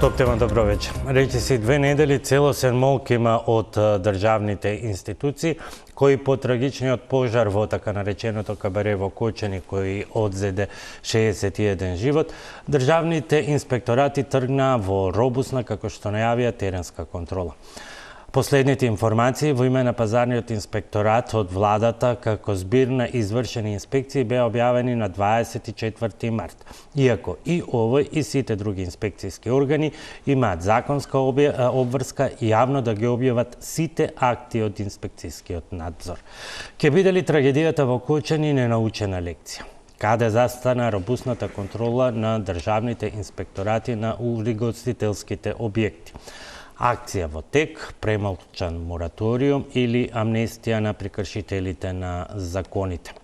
Топ тема, добро вечер. Речиси 2 недели целосен молк има од државните институции, кои по трагичниот пожар во така нареченото кабаре во Кочани, кој одзеде 61 живот, државните инспекторати тргнаа во робусна, како што најавија, теренска контрола. Последните информации во име на пазарниот инспекторат од владата како збир на извршени инспекции беа објавени на 24 март. Иако и овој и сите други инспекцијски органи имаат законска обврска јавно да ги објават сите акти од инспекцијскиот надзор. Ке биде ли трагедијата во Кочани ненаучена лекција? Каде застана робусната контрола на државните инспекторати на угостителските објекти? Акција во тек, премолчан мораториум или амнестија на прекршителите на законите.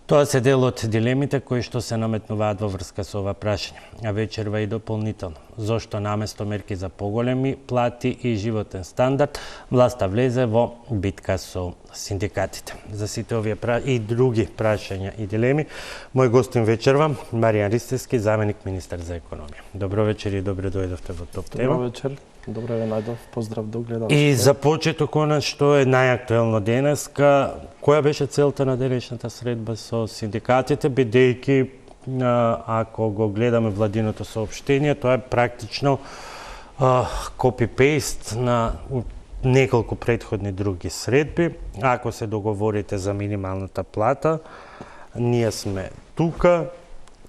Тоа се дел од дилемите кои што се наметнуваат во врска со ова прашање. А вечерва и дополнително. Зошто наместо мерки за поголеми плати и животен стандард, власта влезе во битка со синдикатите? За сите овие и други прашања и дилеми, мој гостин вечерва, Маријан Ристевски, заменик министар за економија. Добро вечер и добре дојдовте во Топ тема. Добро вечер. Добре ве најдов. Поздрав до гледалците. И за почеток она што е најактуелно денеска, која беше целта на денешната средба со синдикатите, бидејќи ако го гледаме владиното соопштение, тоа е практично копи-пейст на неколку претходни други средби. Ако се договорите за минималната плата, ние сме тука,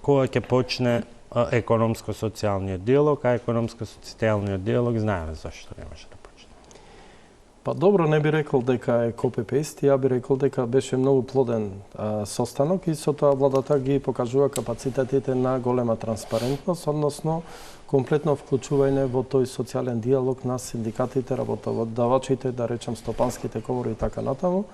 кога ќе почне економско-социјалниот диалог, а економско-социјалниот диалог знаеме зашто не може да почне. Па добро, не би рекол дека е копи-пейст, ја би рекол дека беше многу плоден состанок и со тоа владата ги покажува капацитетите на голема транспарентност, односно комплетно вклучување во тој социјален диалог на синдикатите, работодавачите, да речем стопанските комори и така натаму,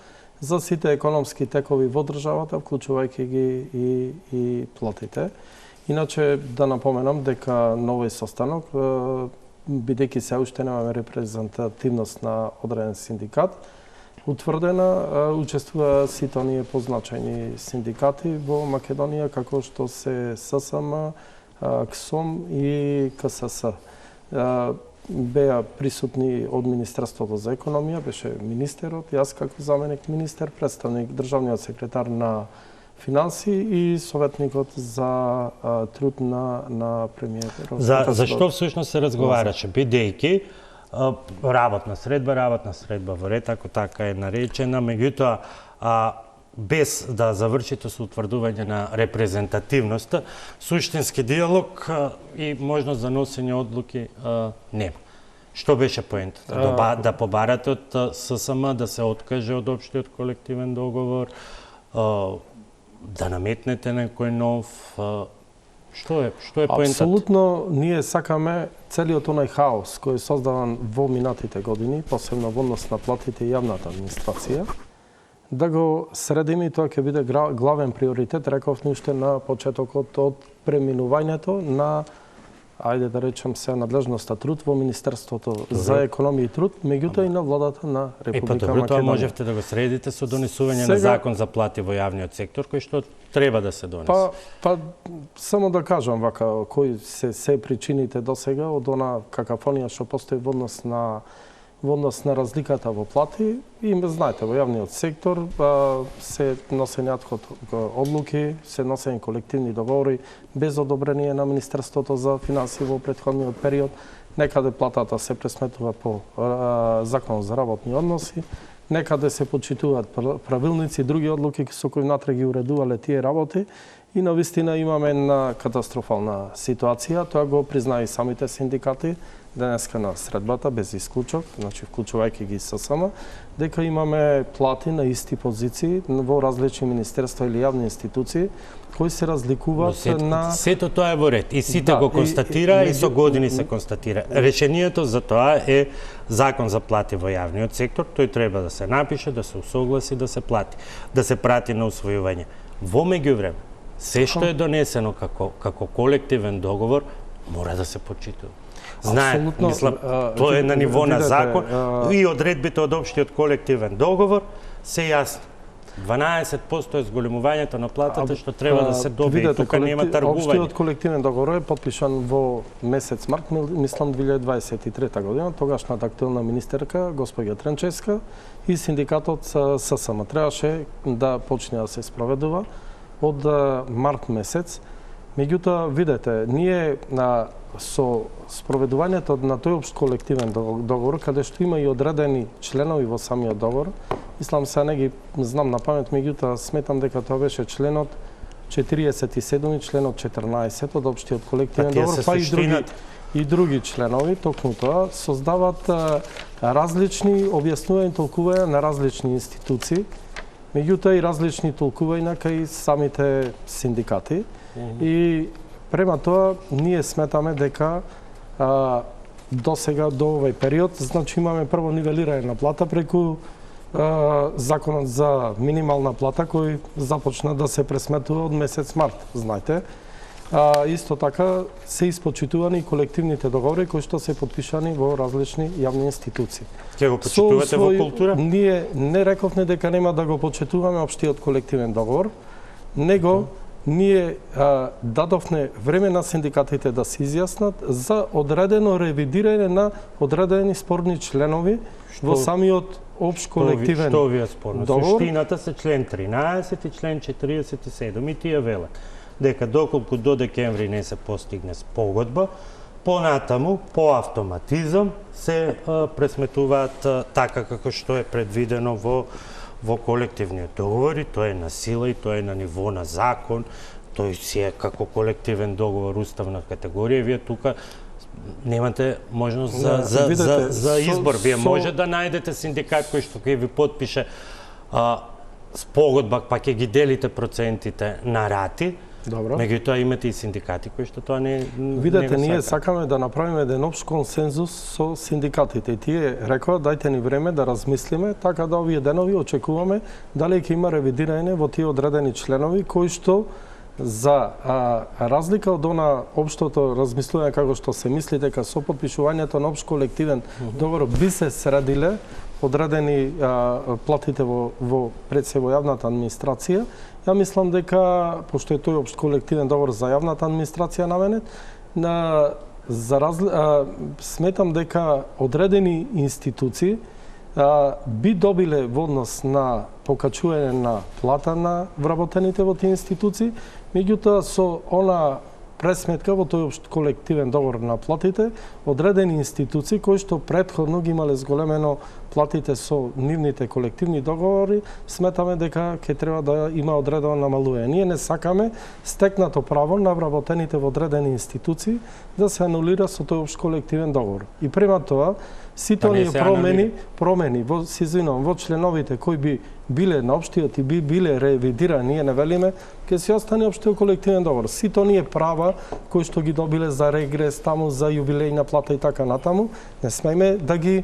за сите економски текови во државата, вклучувајќи ги и платите. Иначе, да напоменам дека на овој состанок, бидејќи се уште немаме репрезентативност на одреден синдикат, утврдена учествува сите оние позначени синдикати во Македонија, како што се ССМ, КСОМ и КСС. Беа присутни од Министерството за економија, беше министерот, јас како заменик министер, представник државниот секретар на финанси и советникот за труд на премиерот. За што всушност се разговараше? Бидејќи работна средба во ред, ако така е наречена, меѓутоа без да завршите со утврдување на репрезентативноста, суштински диалог и можност за носење одлуки нема. Што беше поентата? Да побарате од ССМ да се откаже од општиот колективен договор, да наметнете некој нов, што е поентата? Апсолутно, ние сакаме целиот онај хаос кој е создаван во минатите години, посебно во однос на платите и јавната администрација, да го средиме и тоа ќе биде главен приоритет, рековме уште на почетокот од преминувањето на, ајде да речем се, надлежноста труд во Министерството за економија и труд, меѓутоа и на владата на Република Македонија. Тоа можевте да го средите со донесување на закон за плати во јавниот сектор, кој што треба да се донесе. Па само да кажам вака, кои се причините досега од она какафонија што постои во однос на разликата во плати, и знаете, во јавниот сектор се носени адхок одлуки, се носени колективни договори без одобрение на Министерството за финансии во претходниот период. Некаде платата се пресметува по Закон за работни односи, некаде се почитуваат правилници, други одлуки со кои внатре ги уредувале тие работи, и навистина имаме една катастрофална ситуација. Тоа го признаи самите синдикати денеска на средбата, без исклучок, значи вклучувајќи ги ССМ, дека имаме плати на исти позиции во различни министерства или јавни институции, кои се разликуваат на... Сето тоа е во ред и сите го констатира и со години се констатира. Решението за тоа е закон за плати во јавниот сектор, тој треба да се напише, да се усогласи, да се плати, да се прати на усвојување. Во меѓувреме, се што е донесено како колективен договор мора да се почитува. Знае, мислам, тоа е на ниво на закон и одредбите од општиот колективен договор се јасни. 12% е зголемувањето на платата што треба да се добие. Видете, тука нема таргување. Општиот колективен договор е потпишан во месец март, мислам 2023 година, тогашната актуелна министерка госпоѓа Тренчевска и синдикатот ССМ требаше да почне да се спроведува од март месец. Меѓутоа, видете, ние со спроведувањето на тој општ колективен договор, каде што има и одредени членови во самиот договор, мислам се не ги знам на памет, меѓутоа сметам дека тоа беше членот 47 и членот 14 од општиот колективен договор, па и други членови, токму тоа создават различни објаснувања и толкувања на различни институции, меѓутоа и различни толкувања кај самите синдикати. И према тоа, ние сметаме дека до сега, до овој период, значи имаме прво нивелирање на плата преку законот за минимална плата кој започна да се пресметува од месец март, знаете. Исто така се испочитувани и колективните договори кои што се потпишани во различни јавни институции. Ќе го почитувате во култура? Ние не рековме дека нема да го почитуваме општиот колективен договор, него ние дадовме време на синдикатите да се изјаснат за одредено ревидирање на одредени спорни членови во самиот општ колективен договор. Што ви е спорно? договор. Суштината се член 13 и член 47 и тие велат дека доколку до декември не се постигне спогодба, понатаму, по автоматизам се пресметуваат така како што е предвидено во колективниот договор, и тоа е на сила и тоа е на ниво на закон, тој си е како колективен договор уставна категорија. Вие тука немате можност за избор. Вие може да најдете синдикат кој што ќе ви потпише спогодба, па ќе ги делите процентите на рати. Добро. Меѓутоа имате и синдикати кои што тоа не Видете, ние сакаме да направиме еден општ консензус со синдикатите. И тие рекоа, дајте ни време да размислиме, така да овие денови очекуваме дали ќе има ревидирање во тие одредени членови кои што за разлика од она општото размислување како што се мисли дека со потпишувањето на општ колективен договор би се средиле одредени платите во пред се во јавната администрација. Ја мислам дека, пошто е тој општ колективен договор за јавната администрација наменет, сметам дека одредени институции би добиле во однос на покачување на плата на вработените во тие институции, меѓутоа со она пресметка во тој општ колективен договор на платите, одредени институции кои што претходно ги имале зголемено платите со нивните колективни договори, сметаме дека ќе треба да има одредено намалување. Ние не сакаме стекнато право на вработените во одредени институции да се анулира со тој општ колективен договор. И према тоа, сите оние промени во членовите кои би биле на општиот и би биле ревидирани, ние не велиме, ќе се остане општиот колективен договор. Сите оние права кои што ги добиле за регрес, таму за јубилејна плата и така натаму, не смееме да ги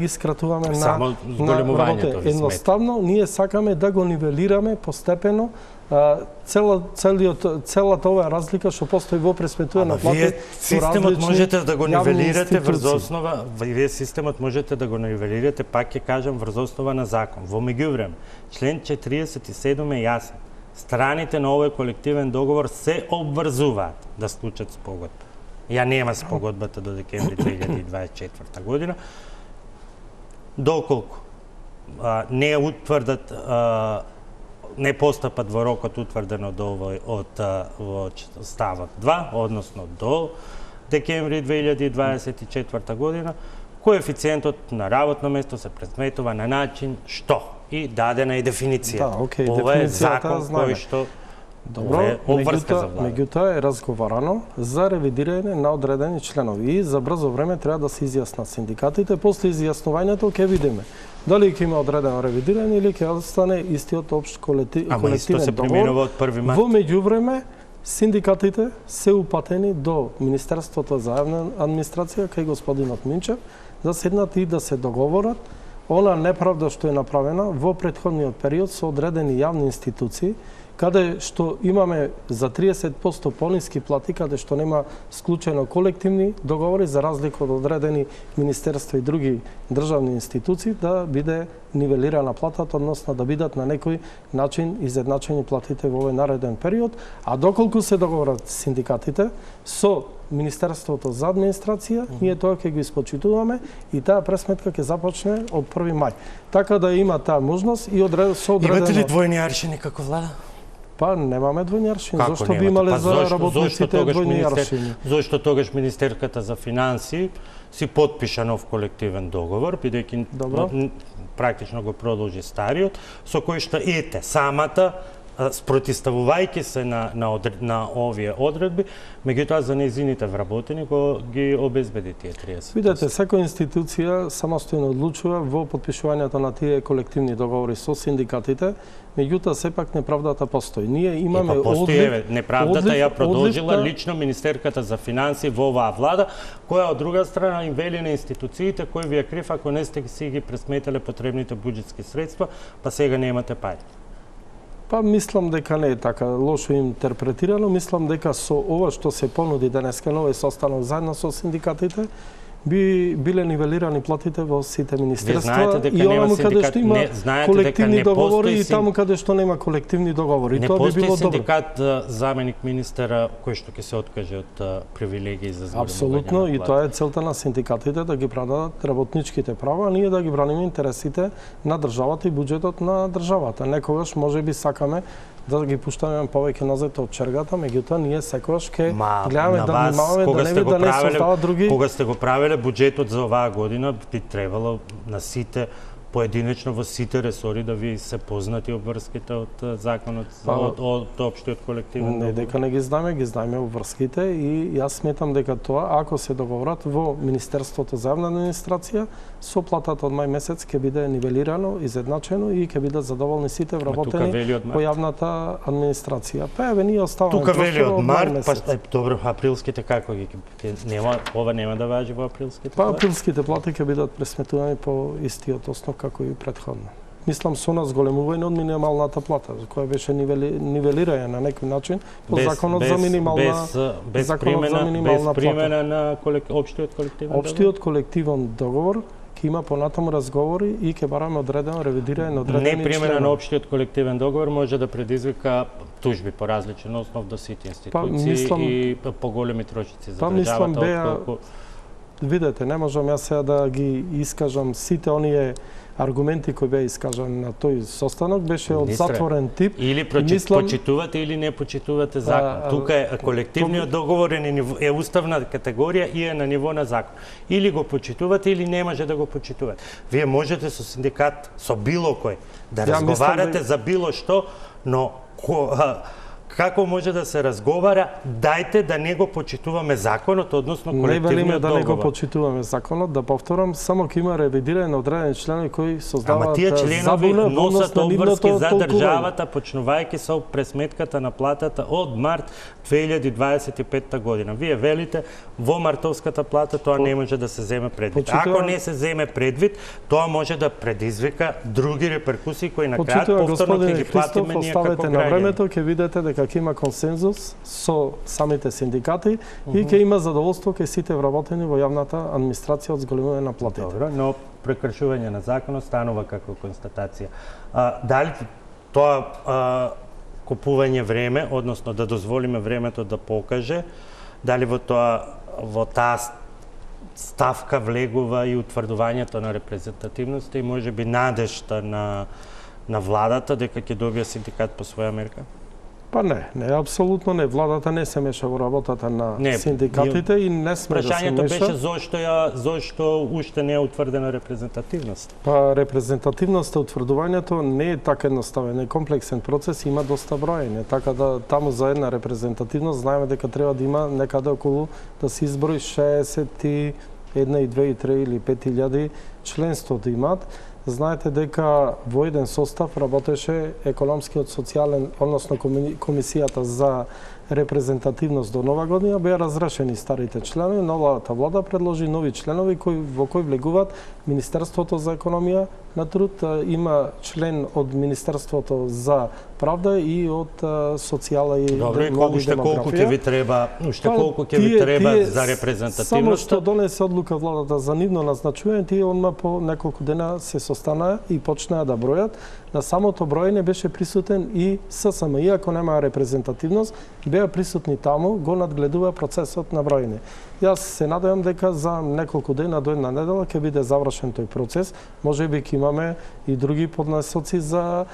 скратуваме на работа. Едноставно, ние сакаме да го нивелираме постепено целата оваа разлика што постои во пресметување на плати. Вие системот можете да го нивелирате врз основа, вие системот можете да го нивелирате, пак ќе кажам, врз основа на закон. Во меѓувреме, член 47 е јасен. Страните на овој колективен договор се обврзуваат да склучат спогодба. Ја нема спогодбата до декември 2024 година. Доколку не утврдат, не постапат во рокот утврден од ставот 2, односно до декември 2024 година, коефициентот на работно место се пресметува на начин што и дадена е дефиниција. Ова е закон кој што е обврска за влада. Меѓутоа е разговарано за ревидирање на одредени членови и за брзо време треба да се изјаснат синдикатите. После изјаснувањето ќе видиме дали ќе има одредено ревидирање или ќе остане истиот општ колективен договор. Во меѓувреме, синдикатите се упатени до Министерството за јавна администрација кај господинот Минчев да седнат и да се договорат она неправда што е направена во претходниот период со одредени јавни институции каде што имаме за 30% пониски плати, каде што нема склучено колективни договори, за разлика од одредени министерства и други државни институции, да биде нивелирана платата, односно да бидат на некој начин изедначени платите во овој нареден период, а доколку се договорат синдикатите со Министерството за администрација, ние тоа ќе го испочитуваме и таа пресметка ќе започне од 1 мај. Така да има таа можност и со одредено... Имате ли двојни аршини како влада? Па немаме двојни аршини. Како зошто би немате? имале Па за работниците двојни аршини? Зошто тогаш Министерката за финансии си потпиша нов колективен договор, бидејќи практично го продолжи стариот, со кој што самата спротивставувајќи се на овие одредби, меѓутоа за нејзините вработени ги обезбеди тие 30%. Видете, секоја институција самостојно одлучува во потпишувањето на тие колективни договори со синдикатите, меѓутоа сепак неправдата постои. Ние имаме неправдата ја продолжила лично Министерката за финансии во оваа влада, која од друга страна им вели на институциите кои ви е крив ако не сте си ги пресметале потребните буџетски средства, па сега немате пари. Па мислам дека не е така лошо интерпретирано, мислам дека со ова што се понуди денеска на овој состанок заедно со синдикатите, би биле нивелирани платите во сите министерства и онаму каде што има колективни договори и таму каде што нема колективни договори. Не постои синдикат заменик министера кој што ќе се откаже од привилегии за зголемување. Апсолутно, и тоа е целта на синдикатите, да ги бранат работничките права, а ние да ги браниме интересите на државата и буџетот на државата. Некогаш можеби сакаме да ги пуштаме повеќе назад од чергата, меѓутоа ние секогаш ќе гледаме да внимаваме да не се остават други. Кога сте го правеле буџетот за оваа година, би требало на сите поединечно во сите ресори да ви се познати обврските од законот од општиот колективен договор. Не дека не ги знаеме обврските и јас сметам дека тоа ако се договорат во Министерството за јавна администрација, со платата од мај месец ќе биде нивелирано, изедначено и ќе бидат задоволни сите вработени во јавната администрација. Па еве ние оставаме тука вели од март, па добро, априлските како ги нема, ова нема да важи во априлските? Па априлските плати ќе бидат пресметувани по истиот основ како и претходно. Мислам со нас големување од минималната плата, која беше нивелираја на некој начин по законот за минимална без примена на општиот колективен договор. Општиот колективен договор ќе има понатаму разговори и ќе бараме одредено ревидирање на одредени членови. Непримена на општиот колективен договор може да предизвика тужби по различен основ до сите институции и поголеми трошици за државата. Видете, не можам јас сега да ги искажам сите оние аргументи кои беа искажани на тој состанок, беше од затворен тип. Или почитувате или не почитувате закон. Тука е колективниот договор е уставна категорија и е на ниво на закон. Или го почитувате или не може да го почитувате. Вие можете со синдикат, со било кој, да разговарате за било што, но како може да се разговара, дајте да не го почитуваме законот, односно колективниот договор. Не велиме да не го почитуваме законот, да повторам, само ќе има ревидирање на одредени членови кои создаваат тие членови носат обврски за државата, почнувајќи со пресметката на платата од март 2025 година. Вие велите, во мартовската плата тоа не може да се земе предвид. Ако не се земе предвид, тоа може да предизвика други реперкусии кои на крајот повторно ќе ги платиме ние како граѓани. На времето ќе видите дека ќе има консензус со самите синдикати и ќе има задоволство кај сите вработени во јавната администрација од зголемување на платите. Добро, но прекршување на законот станува како констатација. Дали тоа купување време, односно да дозволиме времето да покаже, дали во таа ставка влегува и утврдувањето на репрезентативноста и можеби надежта на владата дека ќе добие синдикат по своја мерка? Па не, апсолутно не. Владата не се меша во работата на синдикатите и не сме да се меша. Прашањето беше зошто уште не е утврдена репрезентативност? Па репрезентативноста, утврдувањето не е така едноставен, е комплексен процес, има доста броење, така да таму за една репрезентативност знаеме дека треба да има некаде околу да се изброи 61 и 2 и 3 или 5000 членство да имаат. Знаете дека во еден состав работеше економскиот социјален, односно комисијата за репрезентативност до нова година, беа разрешени старите членови, новата влада предложи нови членови во кои влегуваат Министерството за економија, на труд, има член од Министерството за правда и од социјала и демографија. Уште колку ќе ви треба, за репрезентативност? Само што донесе одлука владата за нивно назначување, тие одма по неколку дена се состанаа и почнаа да бројат. На самото броење беше присутен и ССМ, иако нема репрезентативност, беа присутни таму, го надгледува процесот на броење. Јас се надевам дека за неколку дена до една недела ќе биде завршен тој процес. Можеби ќе имаме и други поднесоци за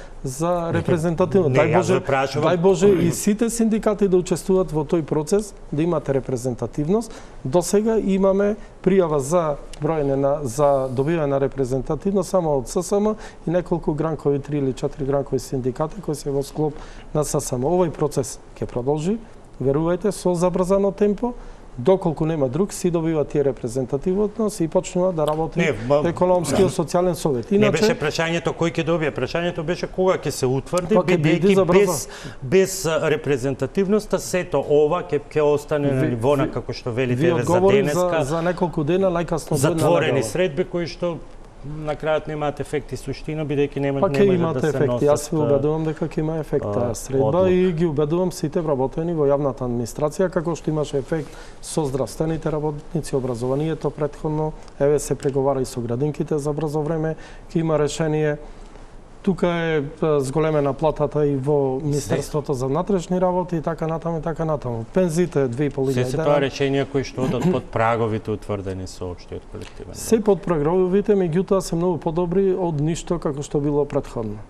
репрезентативност. Дај Боже и сите синдикати да учествуваат во тој процес, да имате репрезентативност. До сега имаме пријава за броење за добивање на репрезентативност само од ССМ и неколку гранкови, 3 или 4 гранкови синдикати кои се во склоп на ССМ. Овој процес ќе продолжи, верувајте, со забрзано темпо. Доколку нема друг, си добива тие репрезентативност и почнува да работи економскиот социјален совет. Иначе не беше прашањето кој ќе добие, прашањето беше кога ќе се утврди, бидејќи без репрезентативноста сето ова ќе остане на нивона како што велите за денеска. За неколку дена, најкасно затворени средби кои што на крајот немаат ефекти суштина, бидејќи нема да се носат. Јас се убедувам дека ќе има ефект таа средба и ги убедувам сите вработени во јавната администрација, како што имаше ефект со здравствените работници, образованието претходно, еве се преговара и со градинките за брзо време, ќе има решение. Тука е зголемена платата и во Министерството за внатрешни работи и така натаму и така натаму. Пензите 2.500. Се тоа решенија кои што одат под праговите утврдени со општиот колективен. Се под праговите, меѓутоа се многу подобри од ништо како што било претходно.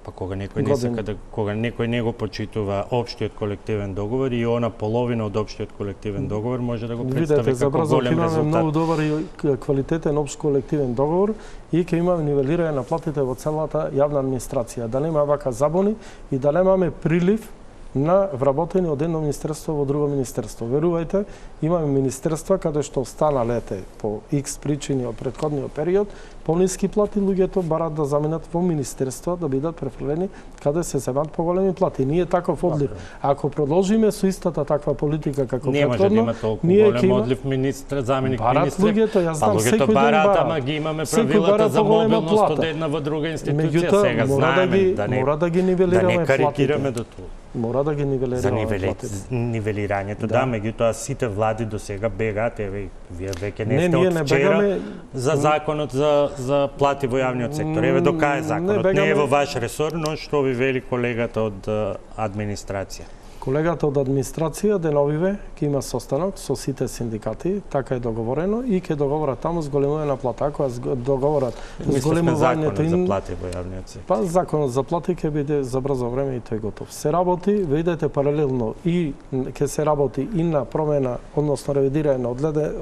Па кога некој не сака кога некој не го почитува општиот колективен договор и она половина од општиот колективен договор може да го представи како голем резултат. Имаме многу добар и квалитетен општ колективен договор и ќе имаме нивелирање на платите во целата јавна администрација. Да нема вака забуни и да немаме прилив на вработени од едно министерство во друго министерство. Верувајте, имаме министерства каде што останалете по X причини од претходниот период, пониски плати, луѓето барат да заминат во министерства, да бидат префрлени каде се земат поголеми плати. Ние таков одлив. Ако продолжиме со истата таква политика како не може да има толку голем одлив министр, заменик министри. Луѓето, јас знам, секој ден барат, ама ги имаме правилата за мобилност од една во друга институција. Сега знаеме да ги нивелираме платите. Да не карикираме до тоа. Мора да ги нивелираме платите. За нивелирањето, да, меѓутоа сите влади до сега бегаат, еве вие веќе не сте од вчера за законот за плати во јавниот сектор. Еве до кај е законот? Не е во ваш ресор, но што ви вели колегата од администрација? Колегата од администрација деновиве ќе има состанок со сите синдикати, така е договорено и ќе договорат таму зголемување на плата. Ако договорат зголемувањето им за плати во јавниот сектор. Па законот за плати ќе биде за брзо време и тој готов. Се работи, видите паралелно и ќе се работи и на промена, односно ревидирање на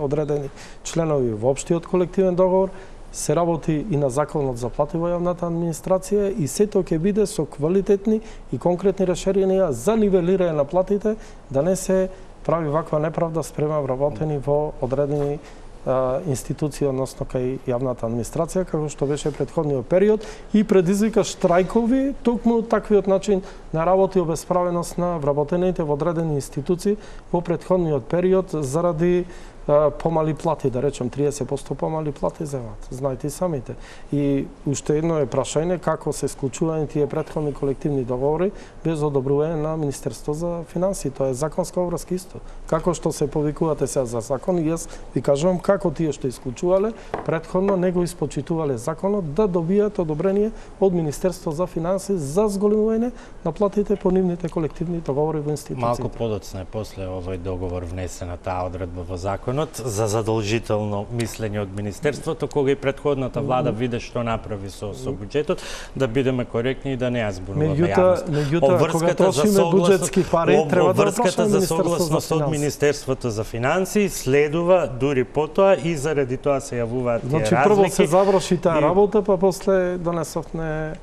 одредени членови во општиот колективен договор. Се работи и на законот за плати во јавната администрација и сето ќе биде со квалитетни и конкретни решенија за нивелирање на платите, да не се прави ваква неправда спрема вработени во одредени институции, односно кај јавната администрација, како што беше претходниот период и предизвика штрајкови, токму таквиот начин на работа и обесправеност на вработените во одредени институции во претходниот период заради помали плати, да речем 30% помали плати земат. Знаете и самите. И уште едно е прашање како се склучуваат тие претходни колективни договори без одобрување на Министерство за финансии. Тоа е законска обврска исто. Како што се повикувате сега за закон, и јас ви кажувам како тие што исклучувале претходно не го испочитувале законот да добијат одобрение од Министерство за финансии за зголемување на платите по нивните колективни договори во институциите. Малку подоцна е после овој договор внесена таа одредба во законот за задолжително мислење од Министерството, кога и претходната влада виде што направи со буџетот, да бидеме коректни и да не ја зборуваме јавност. Меѓутоа, кога трошиме буџетски пари, треба да врската за согласност од Министерството за финансии следува дури потоа и заради тоа се јавуваат тие разлики. Значи, прво се заврши таа работа, па после донесовме.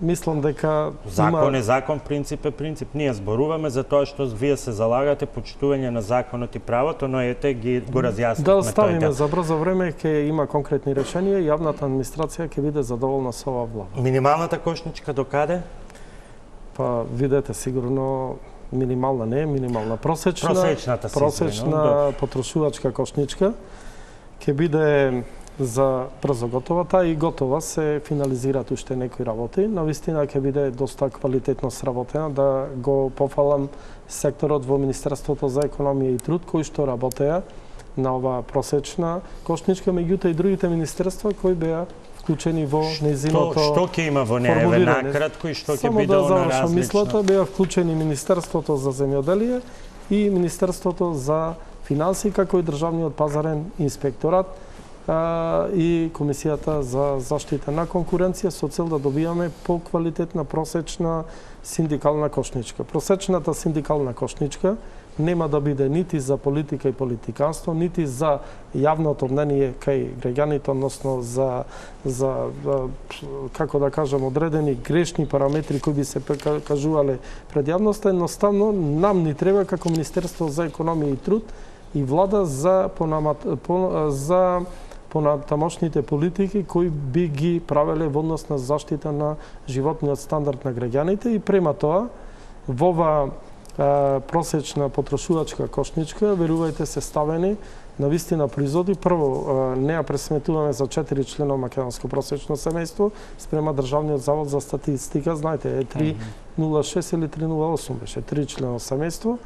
Мислам дека закон е закон, принцип е принцип. Ние зборуваме за тоа што вие се залагате почитување на законот и правото, но ете ги го разјаснивме. Да оставиме за брзо време, ќе има конкретни решенија и јавната администрација ќе биде задоволна со оваа влада. Минималната кошничка до каде? Па видете сигурно минимална не е, минимална просечна потрошувачка кошничка ќе биде за брзо готова. Таа и готова, се финализираат уште некои работи. Навистина ќе биде доста квалитетно сработена, да го пофалам секторот во Министерството за економија и труд, кои што работеа на оваа просечна кошничка, меѓутоа и другите министерства кои беа вклучени во незиното Што ќе има во неа, накратко, и што ќе биде она различно? Само да завршам мислата, беа вклучени Министерството за земјоделие и Министерството за финансии, како и Државниот пазарен инспекторат и Комисијата за заштита на конкуренција, со цел да добијаме поквалитетна просечна синдикална кошничка. Просечната синдикална кошничка нема да биде нити за политика и политиканство, нити за јавното мнение кај граѓаните, односно за како да кажам, одредени грешни параметри кои би се кажувале пред јавноста. Едноставно нам ни треба како Министерство за економија и труд и влада за понатамошните политики кои би ги правеле во однос на заштита на животниот стандард на граѓаните, и према тоа во ова просечна потрошувачка кошничка, верувајте, се ставени на вистина производи. Прво, не ја пресметуваме за 4 члено македонско просечно семејство спрема Државниот завод за статистика, знаете, е 306 или 308 беше, 3 члено семејство.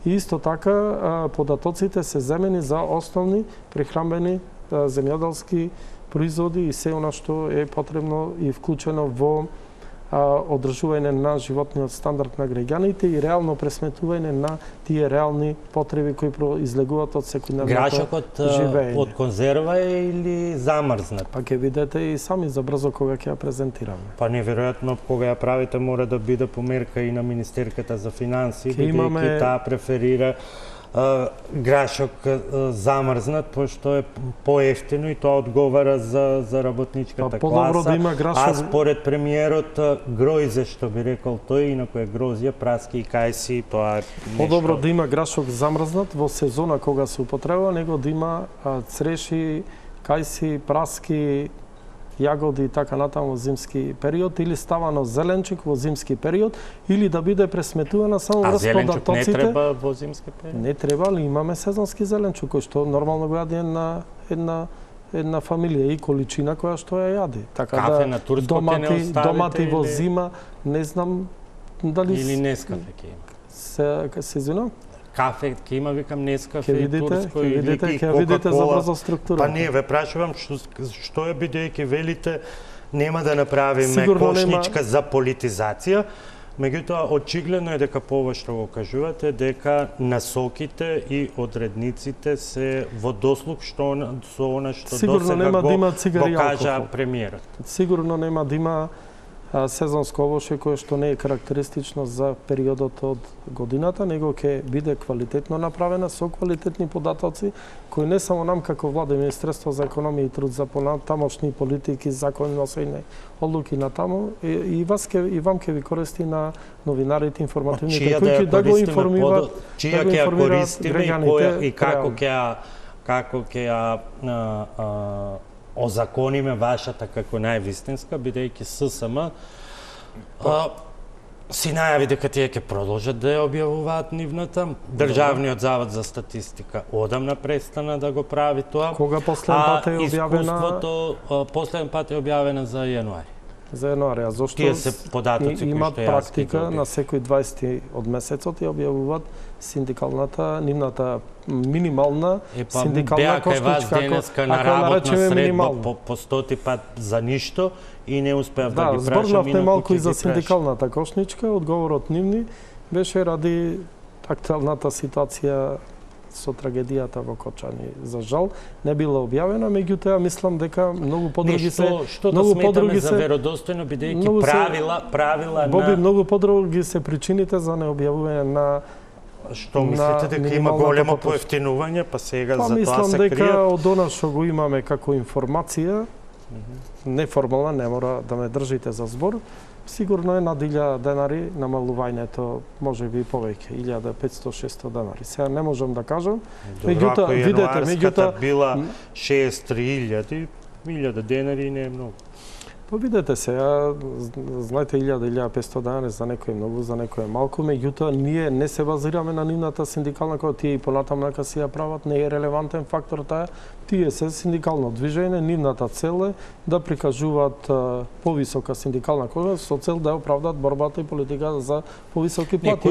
И исто така податоците се земени за основни прехранбени земјоделски производи и се она што е потребно и вклучено во одржување на животниот стандард на граѓаните и реално пресметување на тие реални потреби кои произлегуваат од секојдневното живење. Грашокот од конзерва или замрзнат? Па ќе видите и сами за брзо кога ќе ја презентираме. Па неверојатно кога ја правите мора да биде померка и на Министерката за финансии, бидејќи таа преферира грашок замрзнат, пошто е поевтино и тоа одговара за работничката класа. Да има грашок... А според премиерот гројзе, што би рекол тој, инако е грозија, праски и кајси, тоа е нешто... Подобро да има грашок замрзнат во сезона кога се употребува, него да има цреши, кајси, праски, јагоди и така натаму во зимски период, или ставано зеленчук во зимски период, или да биде пресметувана само врз податоците. А зеленчук не треба во зимски период? Не треба, али имаме сезонски зеленчук, кој што нормално го јади една фамилија и количина која што ја јади. Така кафе на турско ќе не оставите? Домати во зима, не знам дали... Или Нескафе ќе има? Се извинам? Кафе ќе има, викам, Нескафе, турско или Кока-кола. За брзо структура. Па не, ве прашувам што е, бидејќи велите нема да направиме кошничка за политизација, меѓутоа очигледно е дека по ова што го кажувате, дека насоките и одредниците се во дослуг со она што досега го кажа премиерот. Сигурно нема да има сезонско овошје кое што не е карактеристично за периодот од годината, него ќе биде квалитетно направена со квалитетни податоци кои не само нам како влада и Министерство за економија и труд за понатамошни политики, закони, носење одлуки на таму и вам ќе ви користи на новинарите, информативните кои да го информираат, чија ќе ја користиме и како ќе ја озакониме вашата како највистинска, бидејќи ССМ си најави дека тие ќе продолжат да ја објавуваат нивната. Државниот завод за статистика одамна престана да го прави тоа. Кога последен пат е објавена? Последен пат е објавена за јануари. За јануари, а зошто тие се податоци кои имат практика на секој 20 од месецот ја објавуваат синдикалната, нивната минимална синдикална кошничка, денеска на работна средба по 100 пат за ништо и не успеав да ги прашам. Зборнавте малку и за синдикалната кошничка, одговорот нивни беше ради актуелната ситуација со трагедијата во Кочани. За жал не била објавена, меѓутоа мислам дека многу подруги се што да сметаме за веродостојно, бидејќи правила Боби, многу подруги се причините за необјавување на Што мислите дека има големо поевтинување, па сега за тоа се кријат? Мислам дека од она што го имаме како информација, неформална, не мора да ме држите за збор, сигурно е над 1000 денари намалувањето, може би повеќе, 1500-600 денари. Сега не можам да кажам. Меѓутоа, видете, била 63.000, 1000 денари не е многу. Па видете се, знаете 1000-1500 денара за некој многу, за некој малку, меѓутоа ние не се базираме на нивната синдикална која тие и понатаму нека си ја прават, не е релевантен фактор таа. Тие се синдикално движење, нивната цел е да прикажуваат повисока синдикална кожа со цел да оправдаат борбата и политиката за повисоки плати.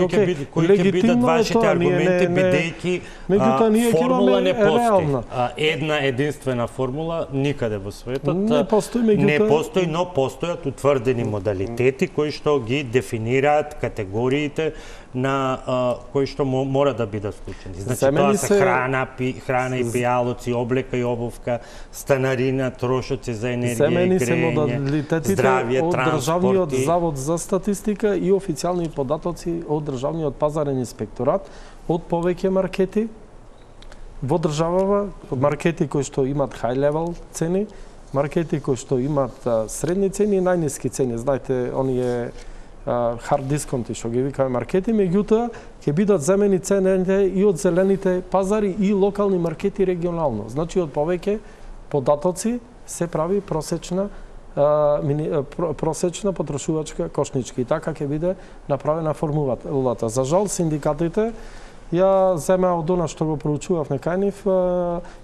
Кои ќе бидат вашите аргументи, бидејќи формула не постои? Една единствена формула никаде во светот не постои, но постојат утврдени модалитети кои што ги дефинираат категориите на кои што мора да бидат вклучени. Значи тоа се храна и пијалоци, облека и обувка, станарина, трошоци за енергија и грејење, здравје, од Државниот транспорт. завод за статистика и официјални податоци од Државниот пазарен инспекторат од повеќе маркети во државава, маркети кои што имат high level цени, маркети кои што имат средни цени и најниски цени. Знаете, оние hard дисконти што ги викаме маркети, меѓутоа ќе бидат земени цените и од зелените пазари и локални маркети регионално. Значи од повеќе податоци се прави просечна потрошувачка кошничка и така ќе биде направена формулата. За жал синдикатите ја земеа од она што го проучував некај нив,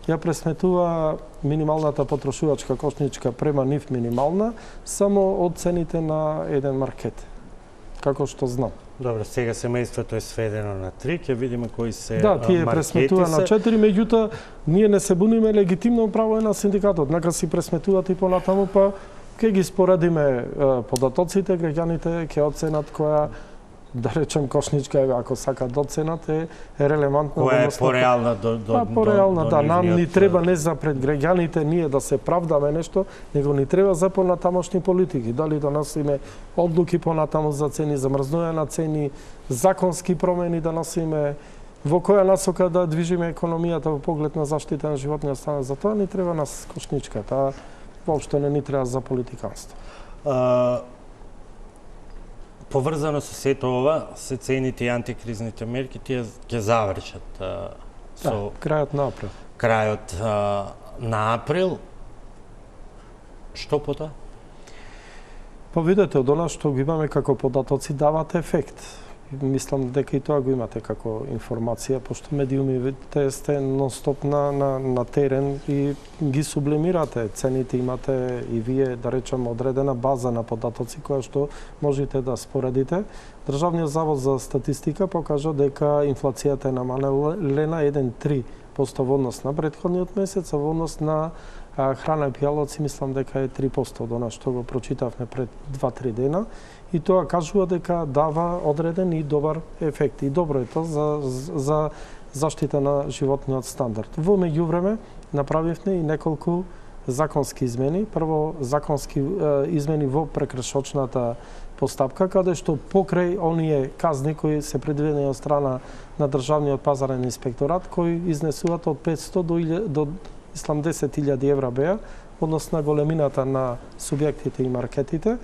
ја пресметува минималната потрошувачка кошничка према нив минимална само од цените на еден маркет. Како што знам. Добро, сега семејството е сведено на 3, ќе видиме кои се да, тие пресметува на 4, меѓутоа ние не се буниме, легитимно право е на синдикатот. Нека си пресметуваат и понатаму, па ќе ги споредиме податоците, граѓаните ќе оценат која, да речем, кошничка, ако сака доценат, е релевантна. Која е пореална пореална, да. Нам ни треба не за пред граѓаните ние да се правдаме нешто, него ни треба за понатамошни политики. Дали да носиме одлуки понатаму за цени, замрзнување на цени, законски промени да носиме, во која насока да движиме економијата во поглед на заштита на животниот стандард. За тоа ни треба нас кошничка. Таа воопшто не ни треба за политиканство. Поврзано со сето ова, се цените и антикризните мерки, тие ќе завршат со крајот на април. Крајот на април. Што потоа? Па видете, од она што го имаме како податоци дават ефект. Мислам дека и тоа го имате како информација, пошто медиумите сте нон-стоп на терен и ги сублимирате. Цените имате и вие, да речем, одредена база на податоци која што можете да споредите. Државниот завод за статистика покажа дека инфлацијата е намалена 1,3% во однос на претходниот месец, а во однос на храна и пијалоци мислам дека е 3% од она што го прочитавме пред 2-3 дена. И тоа кажува дека дава одреден и добар ефект. И добро е тоа за заштита на животниот стандард. Во меѓувреме направивме и неколку законски измени. Прво, законски измени во прекршочната постапка, каде што покрај оние казни кои се предвидени од страна на Државниот пазарен инспекторат, кои изнесуваат од 500 до 10.000 евра беа, односно големината на субјектите и маркетите,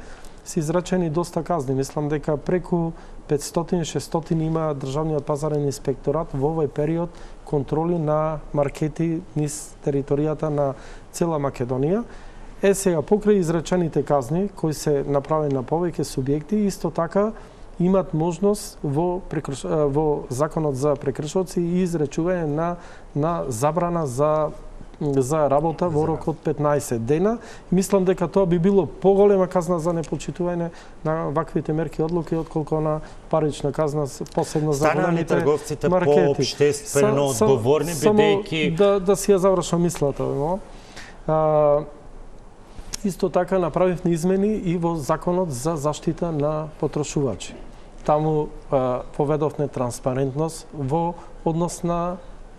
се изречени доста казни. Мислам дека преку 500-600 има Државниот пазарен инспекторат во овој период контроли на маркети низ територијата на цела Македонија. Сега, покрај изречените казни, кои се направени на повеќе субјекти, исто така имат можност во Законот за прекршоци и изречување на забрана за работа во рок од 15 дена. Мислам дека тоа би било поголема казна за непочитување на ваквите мерки и одлуки отколку на парична казна, посебно за големите трговците маркети. По-општествено одговорни, бидејќи да си ја завршам мислата, исто така направивме измени и во Законот за заштита на потрошувачи. Таму поведовме транспарентност во однос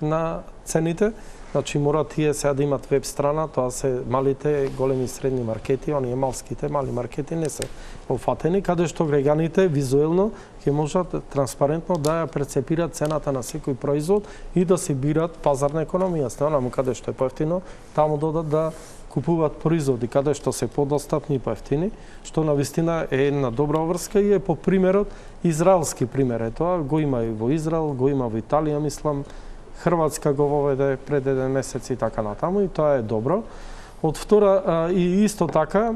на цените. Значи мора тие сега да имат веб страна, тоа се малите, големи и средни маркети, оние малските, мали маркети не се офатени, каде што граѓаните визуелно ќе можат транспарентно да ја прецепираат цената на секој производ и да се бират пазарна економија. Станаму каде што е поевтино, таму додат да купуваат производи, каде што се подостапни и поевтини, што навистина е една добра врска и е по примерот, израелски пример е тоа, го има и во Израел, го има во Италија, мислам, Хрватска го воведе пред еден месец и така натаму, и тоа е добро. Од втора, и исто така,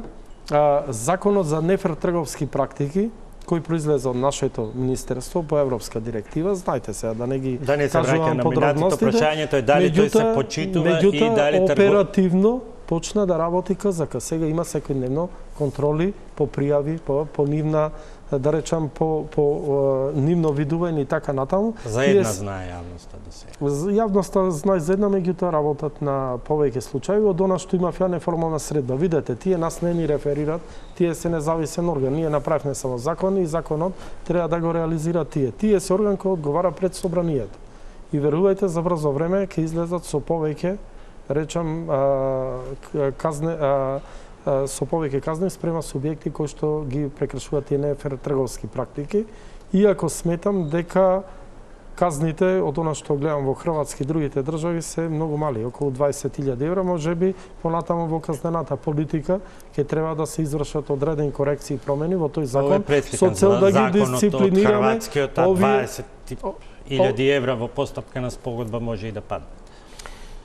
законот за нефер трговски практики кој произлезе од нашето министерство по европска директива, знаете сега да не ги кажувам подробностите. Прашањето е дали тој се почитува и дали оперативно почна да работи КЗК. Сега има секојдневно контроли по пријави, по нивна, да речам, по нивно видување и така натаму. За една знае јавноста до сега. Јавноста знае за една, меѓутоа работат на повеќе случаи. Од она што имав ја неформална средба. Видете, тие нас не ни реферират, тие се независен орган. Ние направивме само закон и законот треба да го реализира тие. Тие се орган кој одговара пред собранието. И верувајте, за брзо време ќе излезат со повеќе, речам, со повеќе казни спрема субјекти кои што ги прекршуваат тие нефер трговски практики. Иако сметам дека казните од она што гледам во Хрватска и другите држави се многу мали, околу 20.000 евра, можеби понатаму во казнената политика ќе треба да се извршат одредени корекции и промени во тој закон со цел да ги дисциплинираме. Хрватскиот 20.000 евра во постапка на спогодба може и да падне.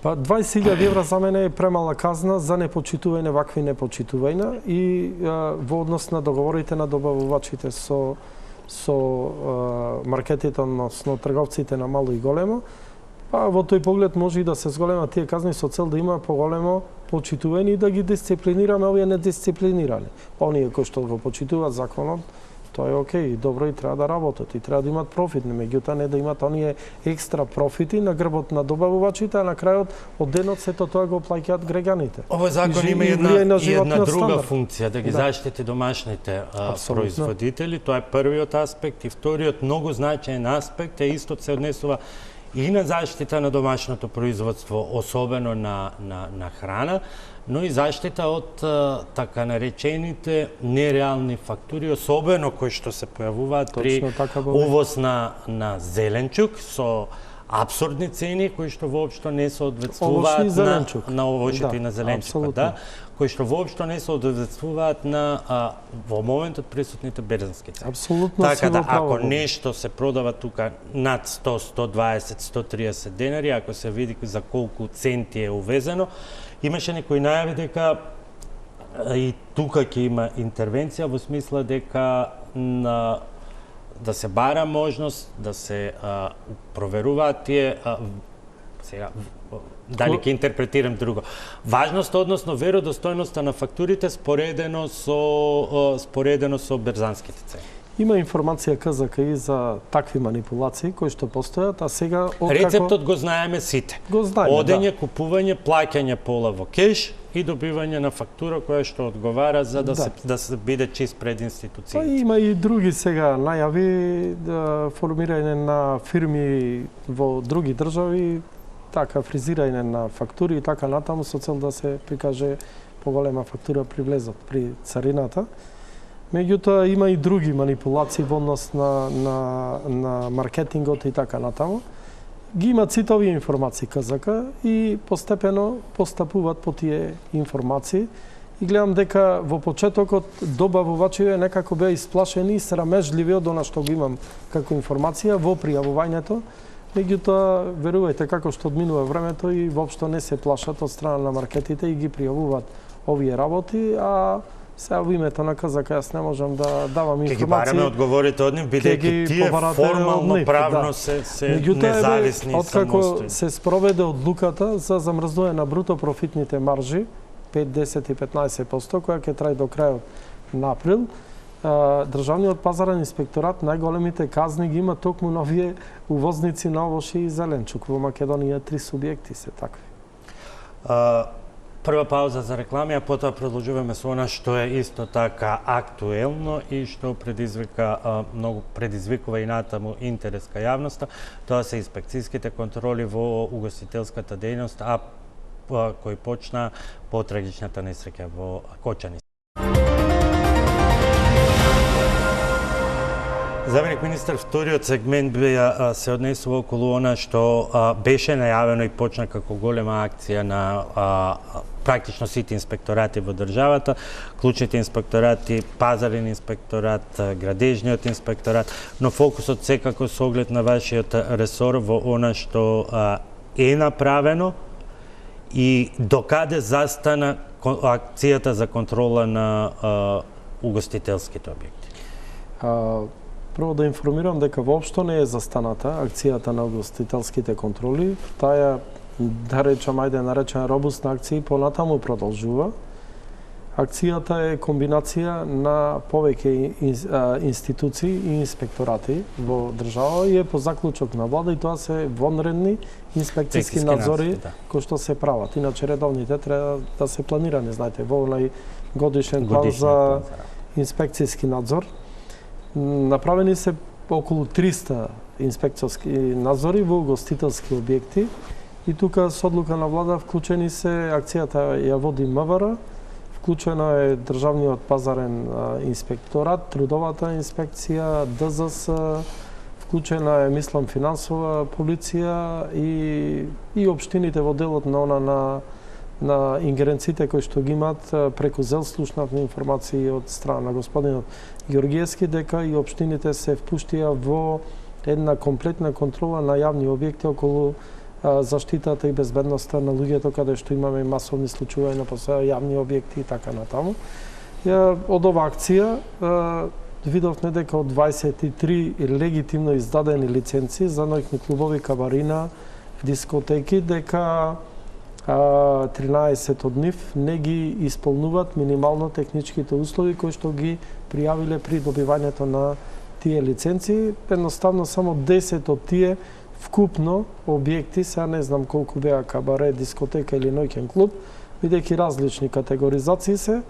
Па 20.000 евра за мене е премала казна за непочитување вакви непочитувања и во однос на договорите на добавувачите со маркетите, односно трговците на мало и големо. Па во тој поглед може и да се зголемат тие казни со цел да има поголемо почитување и да ги дисциплинираме овие недисциплинирани. Оние кои што го почитуваат законот, тоа е окей, добро и треба да работат и треба да имат профит, меѓутоа не да имат оние екстра профити на грбот на добавувачите, а на крајот од денот сето тоа го плаќаат граѓаните. Овој закон има една друга функција, да ги заштити домашните производители, тоа е првиот аспект, и вториот многу значаен аспект е исто се однесува и на заштита на домашното производство, особено на храна, но и заштита од така наречените нереални фактури, особено кои што се појавуваат при увоз на зеленчук со апсурдни цени кои што воопшто не соодветствуваат на овошите и на зеленчукот, да, кои што воопшто не соодветствуваат на во моментот присутните берзански цени. Апсолутно. Така да ако нешто се продава тука над 100, 120, 130 денари, ако се види за колку центи е увезено, имаше некои најави дека и тука ќе има интервенција во смисла дека да се бара можност да се проверуваат тие сега дали ќе интерпретирам друго. Важност, односно веродостојноста на фактурите споредено со берзанските цени. Има информација КЗК и за такви манипулации кои што постојат, а сега рецептот го знаеме сите. Го знаеме, одење, купување, плаќање пола во кеш и добивање на фактура која што одговара за да се биде чист пред институциите. Па има и други сега најави формирање на фирми во други држави, така фризирање на фактури и така натаму со цел да се прикаже поголема фактура при влезот при царината. Меѓутоа има и други манипулации во однос на маркетингот и така натаму. Ги имаат сите овие информации КЗК и постепено постапуваат по тие информации. И гледам дека во почетокот добавувачите некако беа исплашени и срамежливи од она што го имам како информација во пријавувањето. Меѓутоа, верувајте, како што одминува времето и воопшто не се плашат од страна на маркетите и ги пријавуваат овие работи, а сега во името на КЗК јас не можам да давам информации. Ке ги бараме одговорите од нив, бидејќи тие формално правно се независни и самостојни. Откако се спроведе одлуката за замрзнување на бруто профитните маржи, 5, 10 и 15%, која ќе трае до крајот на април, Државниот пазарен инспекторат најголемите казни ги има токму на овие увозници на овошје и зеленчук. Во Македонија 3 субјекти се такви. Прва пауза за реклами, а потоа продолжуваме со она што е исто така актуелно и што предизвикува и натаму интерес кај јавноста. Тоа се инспекцијските контроли во угостителската дејност, кој почна по трагичната несреќа во Кочани. Заменик министар, вториот сегмент се однесува околу она што беше најавено и почна како голема акција на практично сите инспекторати во државата, клучните инспекторати, пазарен инспекторат, градежниот инспекторат, но фокусот секако со оглед на вашиот ресор во она што е направено и докаде застана акцијата за контрола на угостителските објекти? Прво да информирам дека воопшто не е застаната акцијата на угостителските контроли. Таа, да речам, наречена робустна акција, понатаму продолжува. Акцијата е комбинација на повеќе институции и инспекторати во држава и е по заклучок на влада, и тоа се вонредни инспекцијски надзори кои што се прават. Иначе редовните треба да се планирани, знаете, во онај годишен план за инспекцијски надзор. Направени се околу 300 инспекцијски надзори во угостителски објекти и тука со одлука на влада вклучени се акцијата ја води МВР, вклучено е Државниот пазарен инспекторат, Трудовата инспекција, ДЗС, вклучена е, мислам, финансова полиција и општините во делот на ингеренциите кои што ги имаат преку ЗЕЛ. Слушнавме информации од страна на господинот Георгиевски дека и општините се впуштија во една комплетна контрола на јавни објекти околу заштитата и безбедноста на луѓето, каде што имаме масовни случаи на јавни објекти и така натаму. Од оваа акција видовме дека од 23 легитимно издадени лиценци за ноќни клубови, кабарина, дискотеки, дека 13 од нив не ги исполнуваат минимално техничките услови кои што ги пријавиле при добивањето на тие лиценци. Едноставно само 10 од тие вкупно објекти, сега не знам колку беа кабаре, дискотека или ноќен клуб, бидејќи различни категоризации се,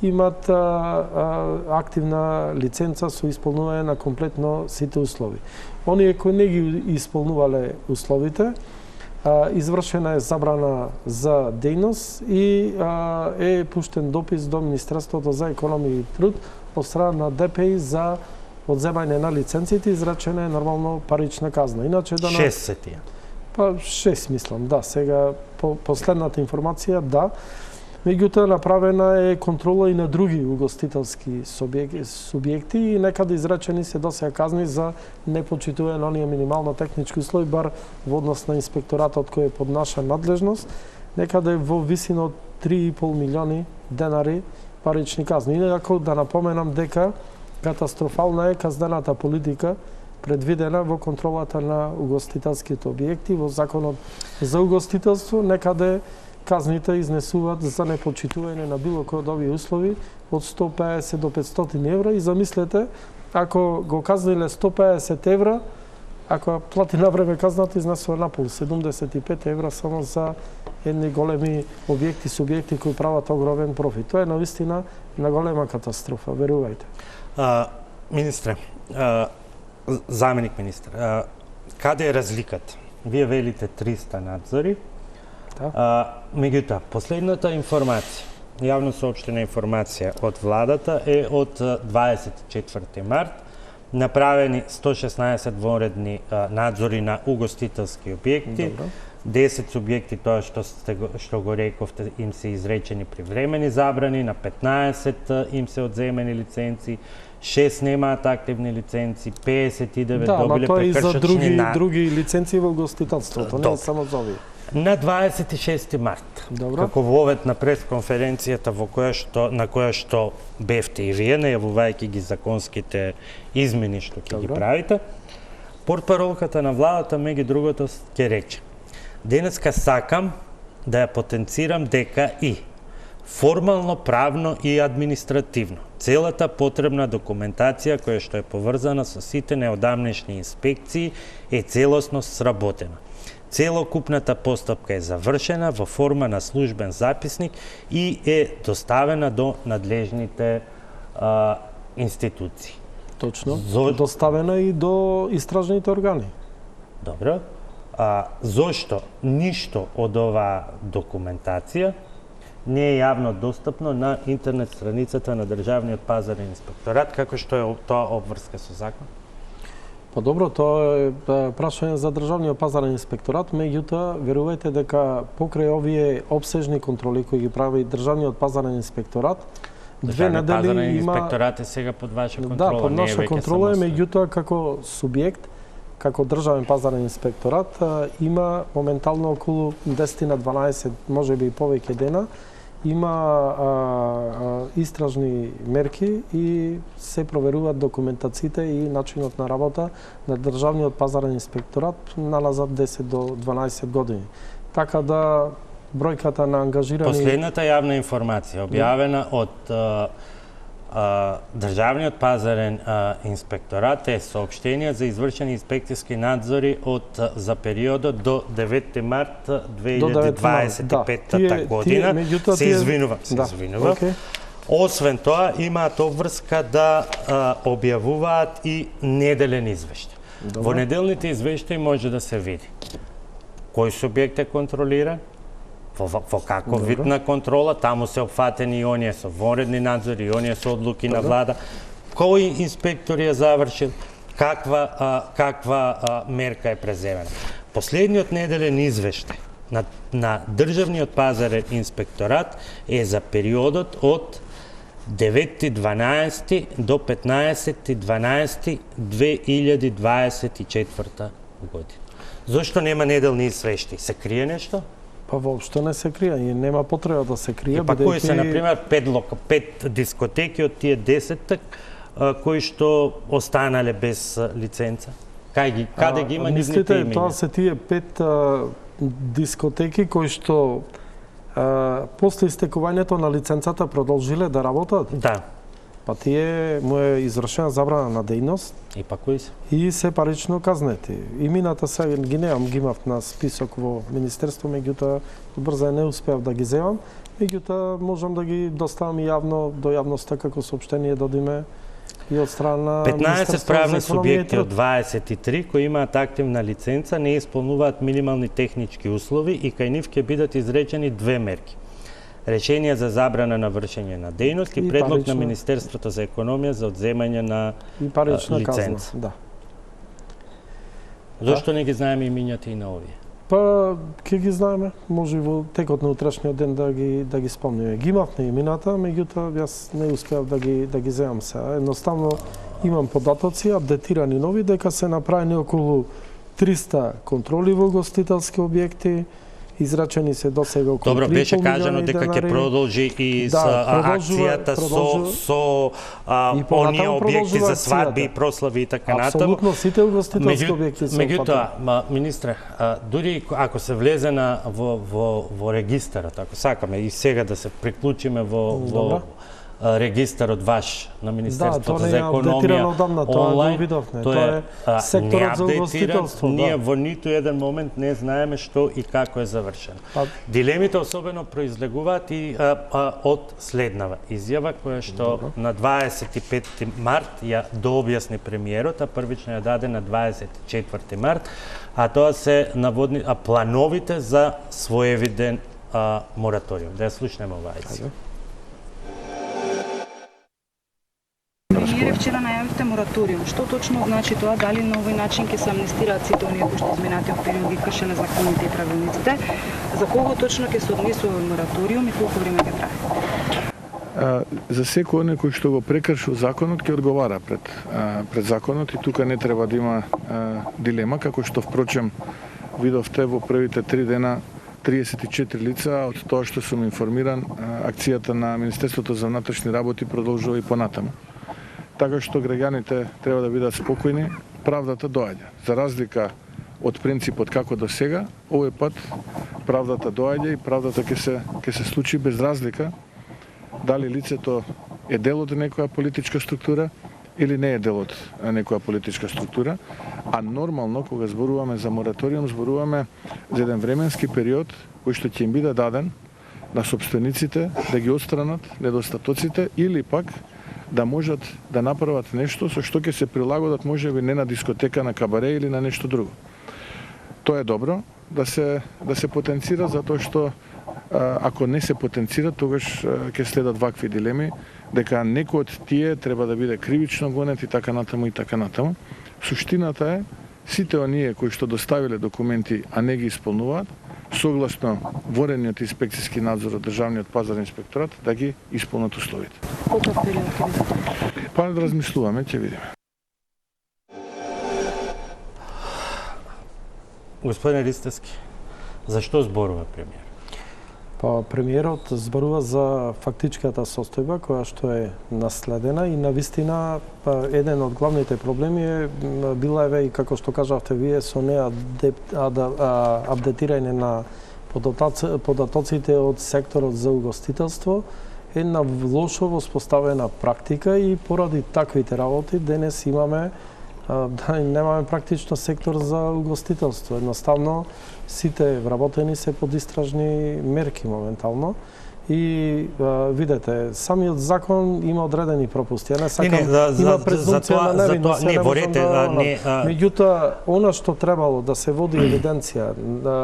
имат активна лиценца со исполнување на комплетно сите услови. Оние кои не ги исполнувале условите, извршена е забрана за дејност и е пуштен допис до Министерството за економија и труд од страна на ДПИ за одземање на лиценците, изречена е нормално парична казна. Иначе да 6 се тие. Па 6 мислам, да. Сега по последната информација, да. Меѓутоа направена е контрола и на други угостителски субјекти и некаде изречени се досега казни за непочитување на оние минимално технички услови, бар во однос на инспекторатот кој е под наша надлежност, некаде во висина од 3,5 милиони денари парични казни. Инаку да напоменам дека катастрофална е казнената политика предвидена во контролата на угостителските објекти во Законот за угостителство, некаде казните изнесуваат за непочитување на било кој од овие услови од 150 до 500 евра и замислете, ако го казниле 150 евра, ако плати на време казната, изнесува напол 75 евра само за едни големи објекти, субјекти кои прават огромен профит. Тоа е навистина на голема катастрофа, верувајте. Министре, заменик министр, каде е разликата? Вие велите 300 надзори. Меѓутоа, последната информација, јавно соопштена информација од владата е од 24 март, направени 116 вонредни надзори на угостителски објекти. 10 субјекти, тоа што го рековте, им се изречени привремени забрани, на 15 им се одземени лиценци, 6 немаат активни лиценци, 59 добиле прекршачни и за други лиценци во угостителството, не само за овие. На 26 март, како вовет на пресконференцијата на која што бевте и вие, најавувајќи ги законските измени што ќе ги правите, портпаролката на владата, меѓу другото, ќе рече: денеска сакам да ја потенцирам дека и формално, правно и административно целата потребна документација која што е поврзана со сите неодамнешни инспекции е целосно сработена. Целокупната постапка е завршена во форма на службен записник и е доставена до надлежните институции. Точно. Доставена и до истражните органи. Добро. Зошто ништо од оваа документација не е јавно достапно на интернет страницата на Државниот пазарен инспекторат, како што е тоа обврска со закон? Па добро, тоа е прашање за Државниот пазарен инспекторат, меѓутоа верувајте дека покрај овие обсежни контроли кои ги прави Државниот пазарен инспекторат, две недели има... инспекторат е сега под ваша контрола. Да, под наша контрола е, меѓутоа како субјект, како Државен пазарен инспекторат, има моментално околу 10 на 12, можеби и повеќе дена, има истражни мерки и се проверуваат документациите и начинот на работа на Државниот пазарен инспекторат налазат 10 до 12 години. Така да бројката на ангажирани... Последната јавна информација, објавена од Државниот пазарен инспекторат е соопштение за извршени инспекцијски надзори за периодот до 9 март 2025 година. Се извинувам. Освен тоа, имаат обврска да објавуваат и неделен извештај. Во неделните извештаи може да се види кој субјект е контролиран, во каков вид на контрола, таму се опфатени и оние со вонредни надзори, и оние со одлуки на влада, кој инспектор ја завршил, каква мерка е преземена. Последниот неделен извештај на Државниот пазарен инспекторат е за периодот од 9.12 до 15.12.2024 година. Зошто нема неделни извештаи? Се крие нешто? Па воопшто не се крие и нема потреба да се крие. Па кои се, например, 5 дискотеки од тие 10 кои што останале без лиценца? Каде ги има нивните имиња? Тоа се тие 5 дискотеки кои што после истекувањето на лиценцата продолжиле да работат? Да. Па тие му е извршена забрана на дејност. И па кои се? И се парично казнети. Имината сега ги немам, ги имав на список во Министерство, меѓутоа брзо не успеав да ги земам. Меѓутоа можам да ги доставам јавно до јавноста како соопштение додиме и од страна 15 правни субјекти од 23 кои имаат активна лиценца не исполнуваат минимални технички услови и кај нив ќе бидат изречени 2 мерки. Решение за забрана на вршење на дејност и предлог на Министерството за економија за одземање на лиценца. Да. Зошто не ги знаеме имињата и на овие? Па ќе ги знаеме, може во текот на утрешниот ден да ги спомниме. Ги имавме имината, меѓутоа јас не успеав да ги земам сега. Едноставно имам податоци апдетирани нови дека се направени околу 300 контроли во гостителски објекти. Израчени се досега околу 3,5 Добро, беше кажано дека ќе продолжи и со акцијата со оние објекти за свадби и прослави и така натаму. Апсолутно сите угостителски објекти се меѓутоа, министре, дури ако се влезе во регистарот, ако сакаме и сега да се приклучиме во регистарот ваш на Министерството за економија онлайн, тоа е секторот за угостителство. Ние во ниту еден момент не знаеме што и како е завршено. Дилемите особено произлегуваат и од следнава изјава која што на 25 март ја дообјасни премиерот, а првично ја даде на 24 март, а тоа се наводни плановите за своевиден мораториум. Да ја слушнеме оваа изјава. Премиере, вчера најавивте мораториум. Што точно значи тоа? Дали на овој начин ќе се амнестираат сите оние кои што изминатиот период ги кршеле законите и правилниците? За кого точно ќе се однесува мораториум и колку време ќе трае? За секој оној кој што го прекршил законот ќе одговара пред законот и тука не треба да има дилема, како што впрочем видовте во првите 3 дена 34 лица, од тоа што сум информиран, акцијата на Министерството за внатрешни работи продолжува и понатаму. Така што граѓаните треба да бидат спокојни, правдата доаѓа. За разлика од принципот како до сега, овој пат правдата доаѓа и правдата ќе се случи без разлика дали лицето е дел од некоја политичка структура или не е дел од некоја политичка структура, а нормално кога зборуваме за мораториум, зборуваме за еден временски период кој што ќе им биде даден на собствениците да ги отстранат недостатоците или пак да можат да направат нешто со што ќе се прилагодат можеби не на дискотека, на кабаре или на нешто друго. Тоа е добро да се потенцира затоа што ако не се потенцира, тогаш ќе следат вакви дилеми дека некој од тие треба да биде кривично гонет и така натаму и така натаму. Суштината е сите оние кои што доставиле документи, а не ги исполнуваат, согласно ворениот инспекцијски надзор од Државниот пазарен инспекторат да ги исполнат условите. Колку период ќе биде? Па да размислуваме, ќе видиме. Господин Ристевски, зашто зборува премиер? Па премиерот зборува за фактичката состојба која што е наследена и навистина еден од главните проблеми е била и како што кажавте вие со апдетирање на податоците од секторот за угостителство, една лошо воспоставена практика и поради таквите работи денес имаме немаме практично сектор за угостителство. Едноставно сите вработени се под истражни мерки моментално. И видете, самиот закон има одредени пропусти. Ја не сакам, има презумпција на невинност. Меѓутоа, она што требало да се води евиденција,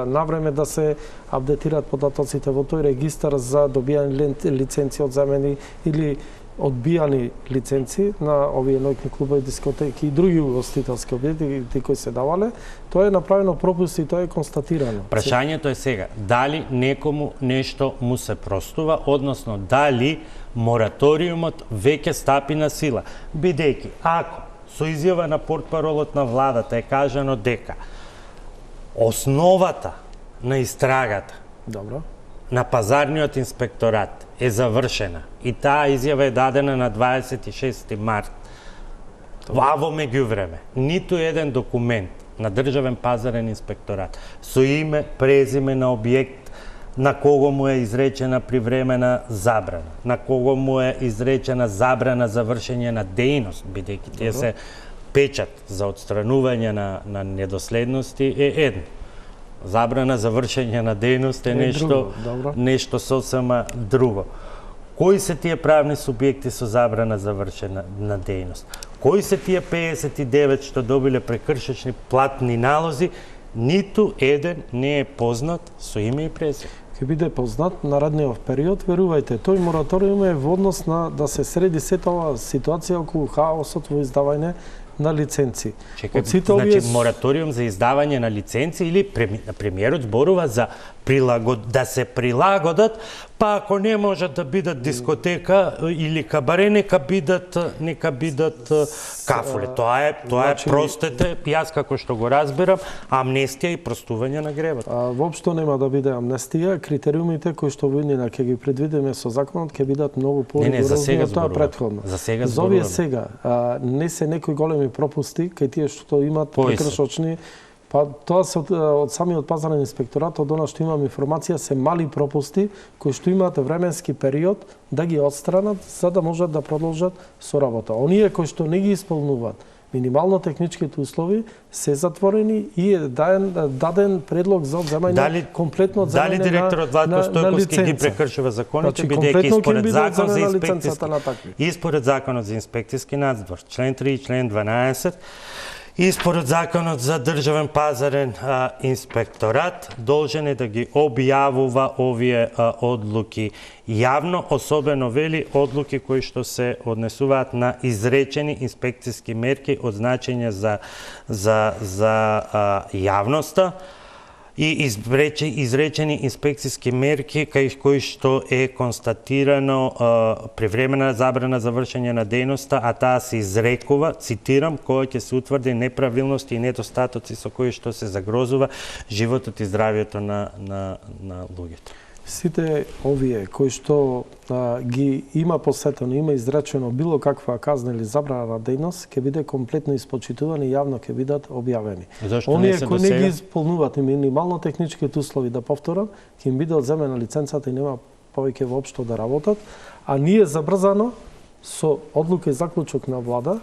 навреме да се апдетираат податоците во тој регистар за добијани лиценци од замени или одбијани лиценци на овие ноќни клубови, дискотеки и други угостителски објекти кои се давале, тоа е направено пропуст и тоа е констатирано. Прашањето е сега, дали некому нешто му се простува, односно дали мораториумот веќе стапи на сила, бидејќи ако со изјава на портпаролот на владата е кажано дека основата на истрагата на пазарниот инспекторат е завршена и таа изјава е дадена на 26 март. Во меѓувреме, ниту еден документ на Државен пазарен инспекторат со име, презиме на објект на кого му е изречена привремена забрана, на кого му е изречена забрана за вршење на дејност, бидејќи тие се печат за отстранување на недоследности е едно. Забрана за вршење на дејност е нешто сосема друго. Кои се тие правни субјекти со забрана за вршење на дејност? Кои се тие 59 што добиле прекршечни платни налози? Ниту еден не е познат со име и презиме. Ќе биде познат наредниот период, верувајте, тој мораториум е во однос на да се среди сета оваа ситуација околу хаосот во издавање на лиценци. Чекај, значи мораториум за издавање на лиценци или премиерот зборува за да се прилагодат, па ако не можат да бидат дискотека или кабаре, нека бидат кафуле. Тоа е простете, јас како што го разбирам, амнестија и простување на гревот. Воопшто нема да биде амнестија, критериумите кои што во иднина ќе ги предвидиме со законот ќе бидат многу поригорозни од тоа претходно. За сега зборуваме. За овие сега не се некои големи пропусти кај тие што имат прекршочни. Па тоа се од самиот пазарен инспекторат, од она што имам информација, се мали пропусти кои што имаат временски период да ги отстранат за да можат да продолжат со работа. Оние кои што не ги исполнуваат минимално техничките услови се затворени и е даден предлог за одземање комплетно одземање на лиценца. Дали директорот Владко Стојковски ги прекршува законите, бидејќи според законот за инспекцијски надзор, член 3 и член 12, и според законот за државен пазарен инспекторат должен е да ги објавува овие одлуки јавно, особено вели одлуки кои што се однесуваат на изречени инспекцијски мерки од значење за јавноста и изречени инспекцијски мерки кај кои што е констатирано привремена забрана за вршење на дејноста, а таа се изрекува, цитирам, кога ќе се утврди неправилности и недостатоци со кои што се загрозува животот и здравјето на луѓето. Сите овие кои што ги има посетено, има изречено било каква казна или забрана на дејност, ќе биде комплетно испочитувани и јавно ќе бидат објавени. Оние кои не ги исполнуваат и минимално техничките услови, да повторам, ќе им биде одземена лиценцата и нема повеќе воопшто да работат, а ние забрзано со одлука и заклучок на влада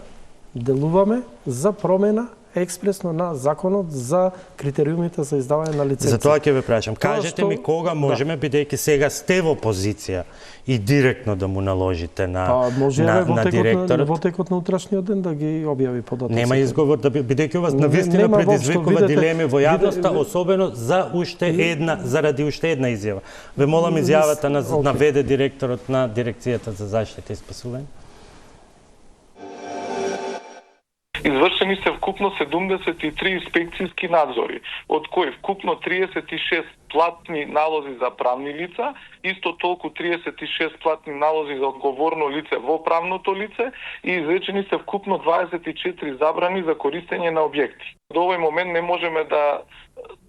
делуваме за промена експресно на законот за критериумите за издавање на лиценци. Затоа ќе ве прашам, кажете ми кога можеме, бидејќи сега сте во позиција и директно да му наложите на директорот. Во текот на утрешниот ден да ги објави податоците. Нема изговор, бидејќи ова навистина предизвикува дилеми во јавноста, особено заради уште една изјава. Ве молам изјавата на ВД директорот на Дирекцијата за заштита и спасување. Извршени се вкупно 73 инспекцијски надзори, од кои вкупно 36 платни налози за правни лица, исто толку 36 платни налози за одговорно лице во правното лице и изречени се вкупно 24 забрани за користење на објекти. До овој момент не можеме да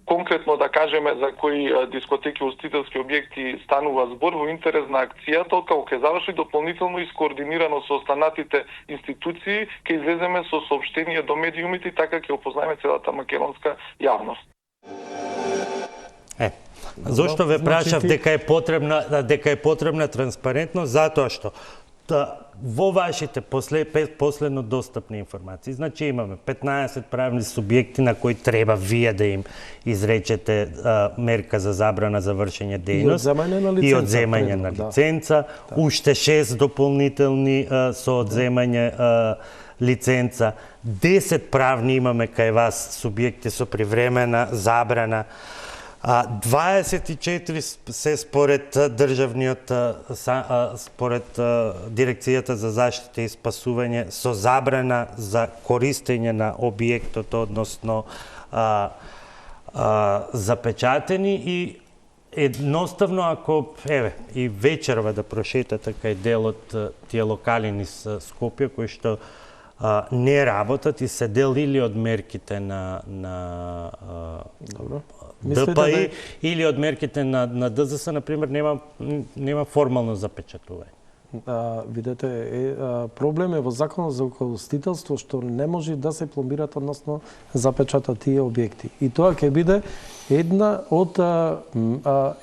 конкретно да кажеме за кои дискотеки, устителски објекти станува збор во интерес на акцијата, како ќе заврши дополнително и скоординирано со останатите институции, ќе излеземе со соопштение до медиумите и така ќе опознаеме целата македонска јавност. Зошто ве прашав дека е потребна транспарентност? Затоа што во вашите последно достапни информации, значи имаме 15 правни субјекти на кои треба вие да им изречете мерка за забрана за вршење дејност и одземање на лиценца, уште 6 дополнителни со одземање лиценца, 10 правни имаме кај вас субјекти со привремена забрана, 24 се според според Дирекцијата за заштита и спасување со забрана за користење на објектот, односно запечатени и едноставно ако и вечерва да прошетате кај дел од тие локали низ Скопје кои што не работат и се дел или од мерките на ДПИ или од мерките на ДЗС, например, нема формално запечатување. Видете, проблем е во Законот за укрстителство што не може да се пломбират, односно запечатат тие објекти. И тоа ќе биде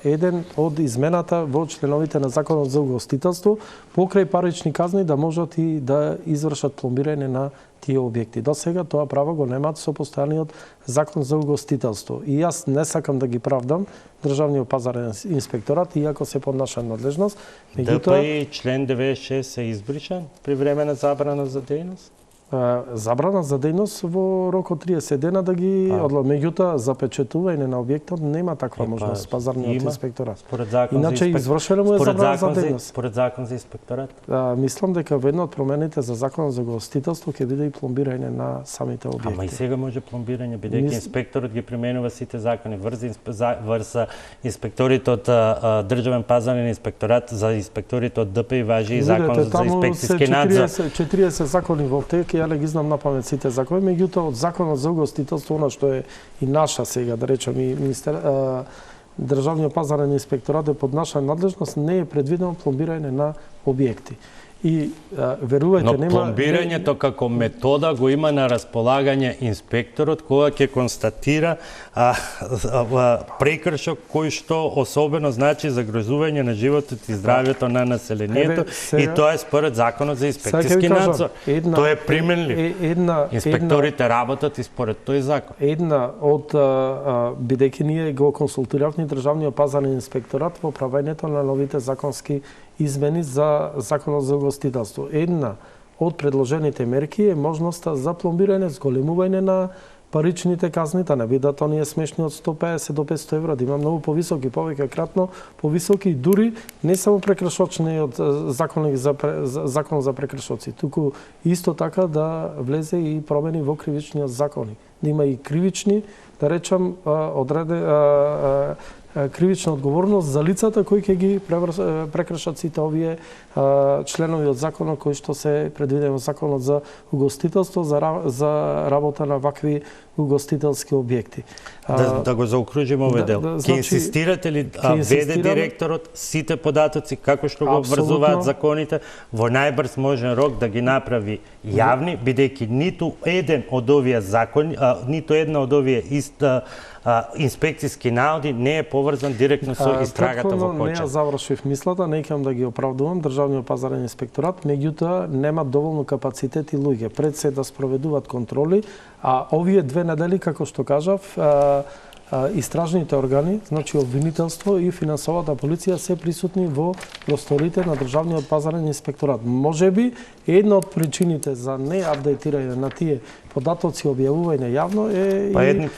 еден од измената во членовите на Законот за угостителство, покрај парични казни да можат и да извршат пломбирање на тие објекти. До сега тоа право го немаат со постојаниот Закон за угостителство. И јас не сакам да ги правдам Државниот пазарен инспекторат, иако се под наша надлежност. ДПИ член 96 е избришан при време на забрана за дејност? Забрана за дејност во рок од 30 дена да ги меѓутоа запечатување на објектот нема таква можност пазарниот инспекторат. Иначе извршено му е забрана за дејност. Според Закон за инспекторат? Мислам дека во една од промените за Законот за угостителство ќе биде и пломбирање на самите објекти. Ама и сега може пломбирање, бидејќи инспекторот ги применува сите закони, врз инспекторите од Државен пазарен инспекторат, за инспекторите од ДПИ важи и Законот за инспекцијски надзор. 40 закони во аптеки, ја не ги знам на памет сите закони, меѓутоа од Законот за угостителство, она што е и наша сега, да речем, и Државниот пазарен инспекторат е под наша надлежност, не е предвидено пломбирање на објекти. И верувајте, нема... Но пломбирањето како метода го има на располагање инспекторот кога ќе констатира прекршок кој што особено значи загрозување на животот и здравјето на населението и тоа е според Законот за инспекцијски надзор. Тоа е применлив. Инспекторите работат и според тој закон. Една од, бидејќи ние го консултиравме Државниот пазарен инспекторат во правењето на новите законски измени за Законот за угостителство. Една од предложените мерки е можноста за пломбирање, зголемување на паричните казни, да не бидат оние смешни од 150 до 500 евра, да има многу повисоки, повеќе кратно повисоки, дури не само прекршочниот Закон за прекршоци, туку исто така да влезе и промени во кривичниот закони. Да има и кривични, да речам, кривична одговорност за лицата кои ќе ги прекршат сите овие членови од законот кои што се предвидени во Законот за угостителство за работа на вакви угостителски објекти. Да го заокружиме овој дел. Ќе инсистирате ли веде директорот сите податоци како што го обврзуваат законите во најбрз можен рок да ги направи јавни, бидејќи ниту еден од овие закони, ниту една од овие инспекцијски наоди не е поврзан директно со истрагата во Кочани. Не ја завршив мислата, не искам да ги оправдувам Државниот пазарен инспекторат, меѓутоа нема доволно капацитет и луѓе пред се да спроведуваат контроли, а овие 2 недели, како што кажав, истражните органи, значи обвинителство и финансовата полиција се присутни во просториите на Државниот пазарен инспекторат. Можеби една од причините за не апдейтирање на тие податоци објавување јавно е едниот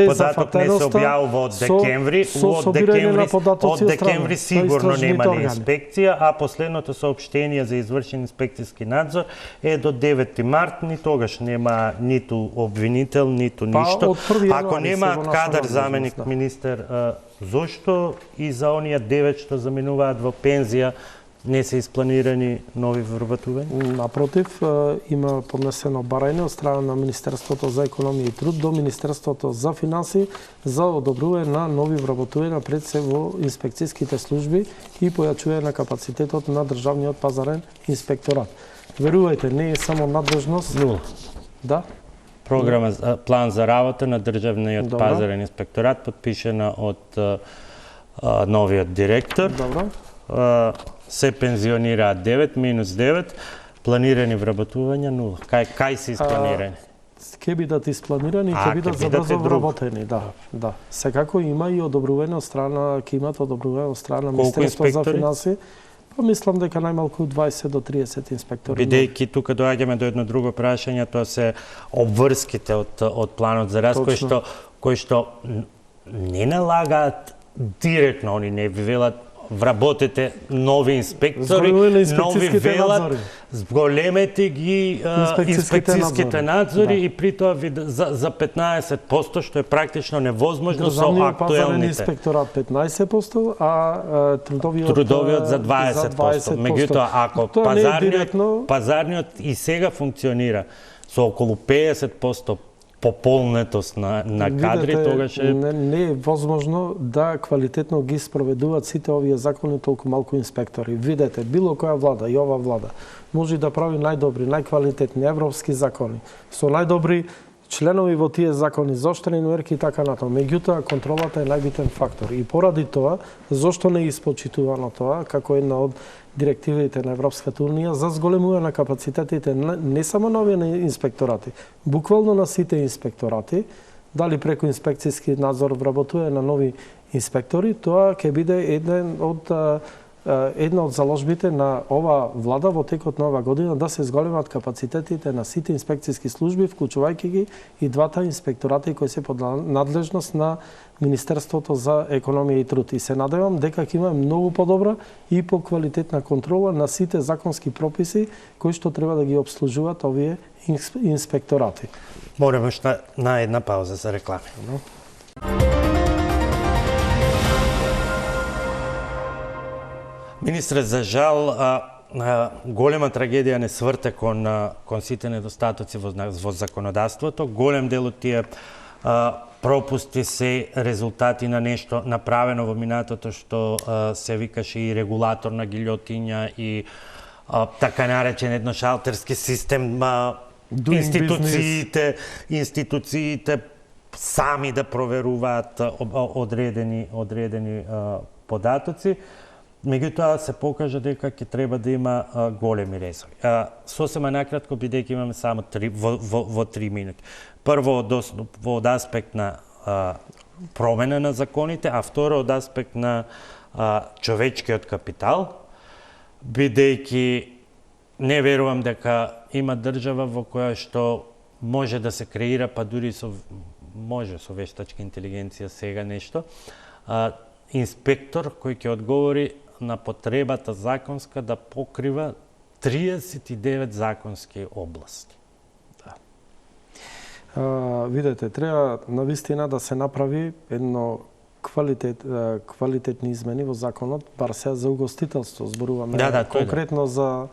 податок не се објавува од декември, од декември сигурно нема инспекција, а последното соопштение за извршен инспекцијски надзор е до 9 март, ни тогаш нема ниту обвинител, ниту ништо. Ако немаат кадар за заменик министер, зошто и за оние 9 што заминуваат во пензија не се испланирани нови вработувања? Напротив, има поднесено барање од страна на Министерството за економија и труд до Министерството за финансии за одобрување на нови вработувања пред се во инспекцијските служби и појачување на капацитетот на државниот пазарен инспекторат. Верувајте, не е само надлежност. Нула. Да. Програма план за работа на државниот пазарен инспекторат подпишена од новиот директор. Добро. Се пензионираат 9 минус 9, планирани вработувања 0. Кај се испланирани? Ќе бидат испланирани, ќе бидат забрзо вработени, да. Секако има и одобрување од страна, ќе имат одобрување од страна на Министерството за финансии. Па мислам дека најмалку 20 до 30 инспектори. Бидејќи тука доаѓаме до едно друго прашање, тоа се обврските од планот за раст, кои што не налагаат директно, они не велат вработете нови инспектори, нови велат, големете ги инспекцијските надзори и при тоа за 15%, што е практично невозможно со актуелните. Пазарен инспекторат 15%, а трудовиот за 20%. Меѓутоа, ако пазарниот и сега функционира со околу 50% пополнетост на кадри, тогаш не е возможно да квалитетно ги спроведуваат сите овие закони толку малку инспектори. Видете, било која влада и ова влада може да прави најдобри, најквалитетни европски закони, со најдобри членови во тие закони, заоштрени мерки и така натаму. Меѓутоа, контролата е најбитен фактор. И поради тоа, зошто не е испочитувано тоа, како една од директивите на Европската унија за зголемување на капацитетите не само на овие инспекторати, буквално на сите инспекторати, дали преку инспекцијски надзор вработување на нови инспектори, тоа ќе биде една од заложбите на ова влада во текот на ова година да се зголемат капацитетите на сите инспекцијски служби, вклучувајќи ги и двата инспекторати кои се под надлежност на Министерството за економија и труд. И се надевам дека ќе имаме многу подобра и поквалитетна контрола на сите законски прописи кои што треба да ги обслужуваат овие инспекторати. Мораме на една пауза за реклами. Министре, за жал, голема трагедија не сврте кон сите недостатоци во законодавството. Голем дел од тие пропусти се резултати на нешто направено во минатото што се викаше и регулаторна гилјотиња и така наречен едношалтерски систем, институциите сами да проверуваат одредени податоци. Меѓутоа се покажа дека ќе треба да има големи резови. Сосема накратко, бидејќи имаме само во 3 минути. Прво од аспект на промена на законите, а второ од аспект на човечкиот капитал, бидејќи не верувам дека има држава во која што може да се креира, па дури со вештачка интелигенција сега нешто, инспектор кој ќе одговори на потребата законска да покрива 39 законски области. Видете, треба навистина да се направи едно квалитетни измени во законот, бар се за угостителство зборуваме, конкретно за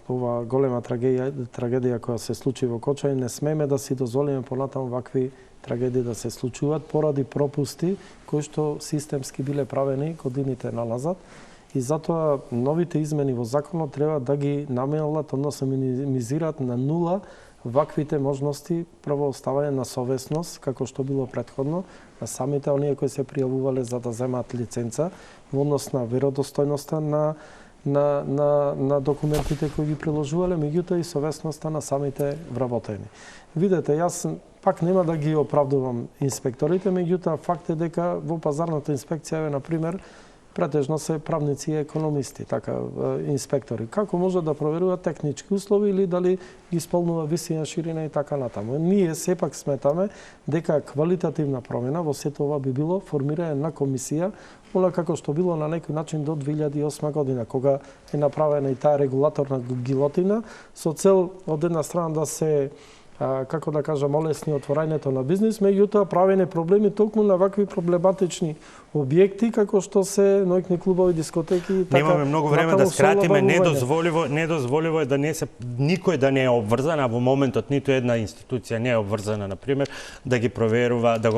ова голема трагедија која се случи во Кочај. Не смееме да си дозволиме понатаму вакви трагедии да се случуваат поради пропусти кои што системски биле правени годините налазад. И затоа новите измени во законот треба да ги намалат, односно минимизираат на нула ваквите можности, прво оставање на совесност, како што било претходно, на самите оние кои се пријавувале за да земаат лиценца, во однос на веродостојноста на документите кои ги приложувале, меѓутоа и совесноста на самите вработени. Видете, јас пак нема да ги оправдувам инспекторите, меѓутоа факт е дека во пазарната инспекција, например, претежно се правници и економисти, така инспектори. Како може да проверуваат технички услови или дали ги исполнува висина, ширина и така натаму. Ние сепак сметаме дека квалитативна промена во сето ова би било формирање на комисија, она како што било на некој начин до 2008 година, кога е направена и таа регулаторна гилотина со цел од една страна да се како да кажам, олесни отворањето на бизнис, меѓутоа правене проблеми токму на вакви проблематични објекти како што се ноќни клубови, дискотеки и така. Немаме многу време да скратиме, недозволиво е да не се никој да не е обврзан, а во моментот ниту една институција не е обврзана, на пример, да го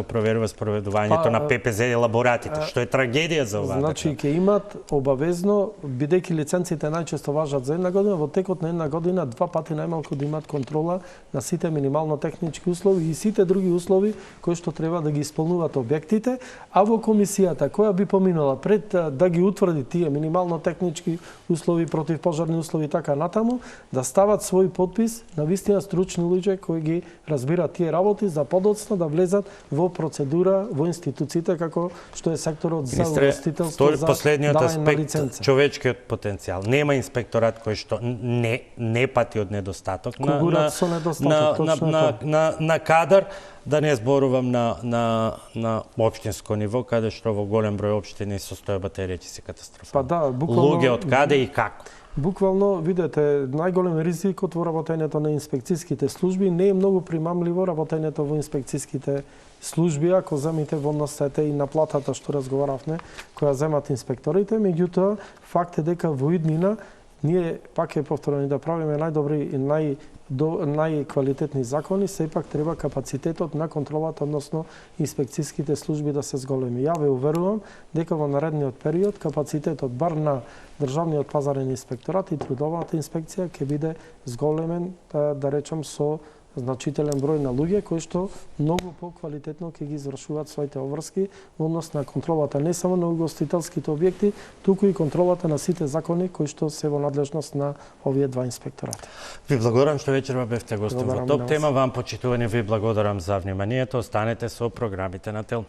проверува спроведувањето на ППЗ елаборатите, што е трагедија за оваа. Значи ќе имат обавезно, бидејќи лиценците најчесто важат за една година, во текот на една година 2 пати најмалку да имат контрола на сите минимално технички услови и сите други услови кои што треба да ги исполнуваат објектите, а во комисијата која би поминала пред да ги утврди тие минимално технички услови, противпожарни услови и така натаму, да стават свој подпис на вистина стручни луѓе кои ги разбираат тие работи за подоцна да влезат во процедура во институциите како што е секторот за угостителство, за последниот давање на аспект, лиценца. човечкиот потенцијал. Нема инспекторат кој што не пати од недостаток на кадар, да не зборувам на општинско ниво, каде што во голем број општини состојбата е речиси катастрофална. Па да, буквално луѓе од каде и како. Буквално, видете, најголем ризикот во работењето на инспекцијските служби не е многу примамливо работењето во инспекцијските служби, ако земите во односите и наплатата што разговаравме, која земат инспекторите, меѓутоа факт е дека во иднина ние пак е повторено да правиме најдобри и најквалитетни закони, сепак треба капацитетот на контролата, односно инспекцијските служби да се зголеми. Ја ве уверувам дека во наредниот период капацитетот бар на Државниот пазарен инспекторат и трудовата инспекција ќе биде зголемен, да речам, со значителен број на луѓе кои што многу поквалитетно ќе ги извршуваат своите обврски во однос на контролата не само на угостителските објекти, туку и контролата на сите закони кои што се во надлежност на овие два инспекторати. Ви благодарам што вечерва бевте гостин во Топ тема. Вам, почитувани, ви благодарам за вниманието. Останете со програмите на Телма.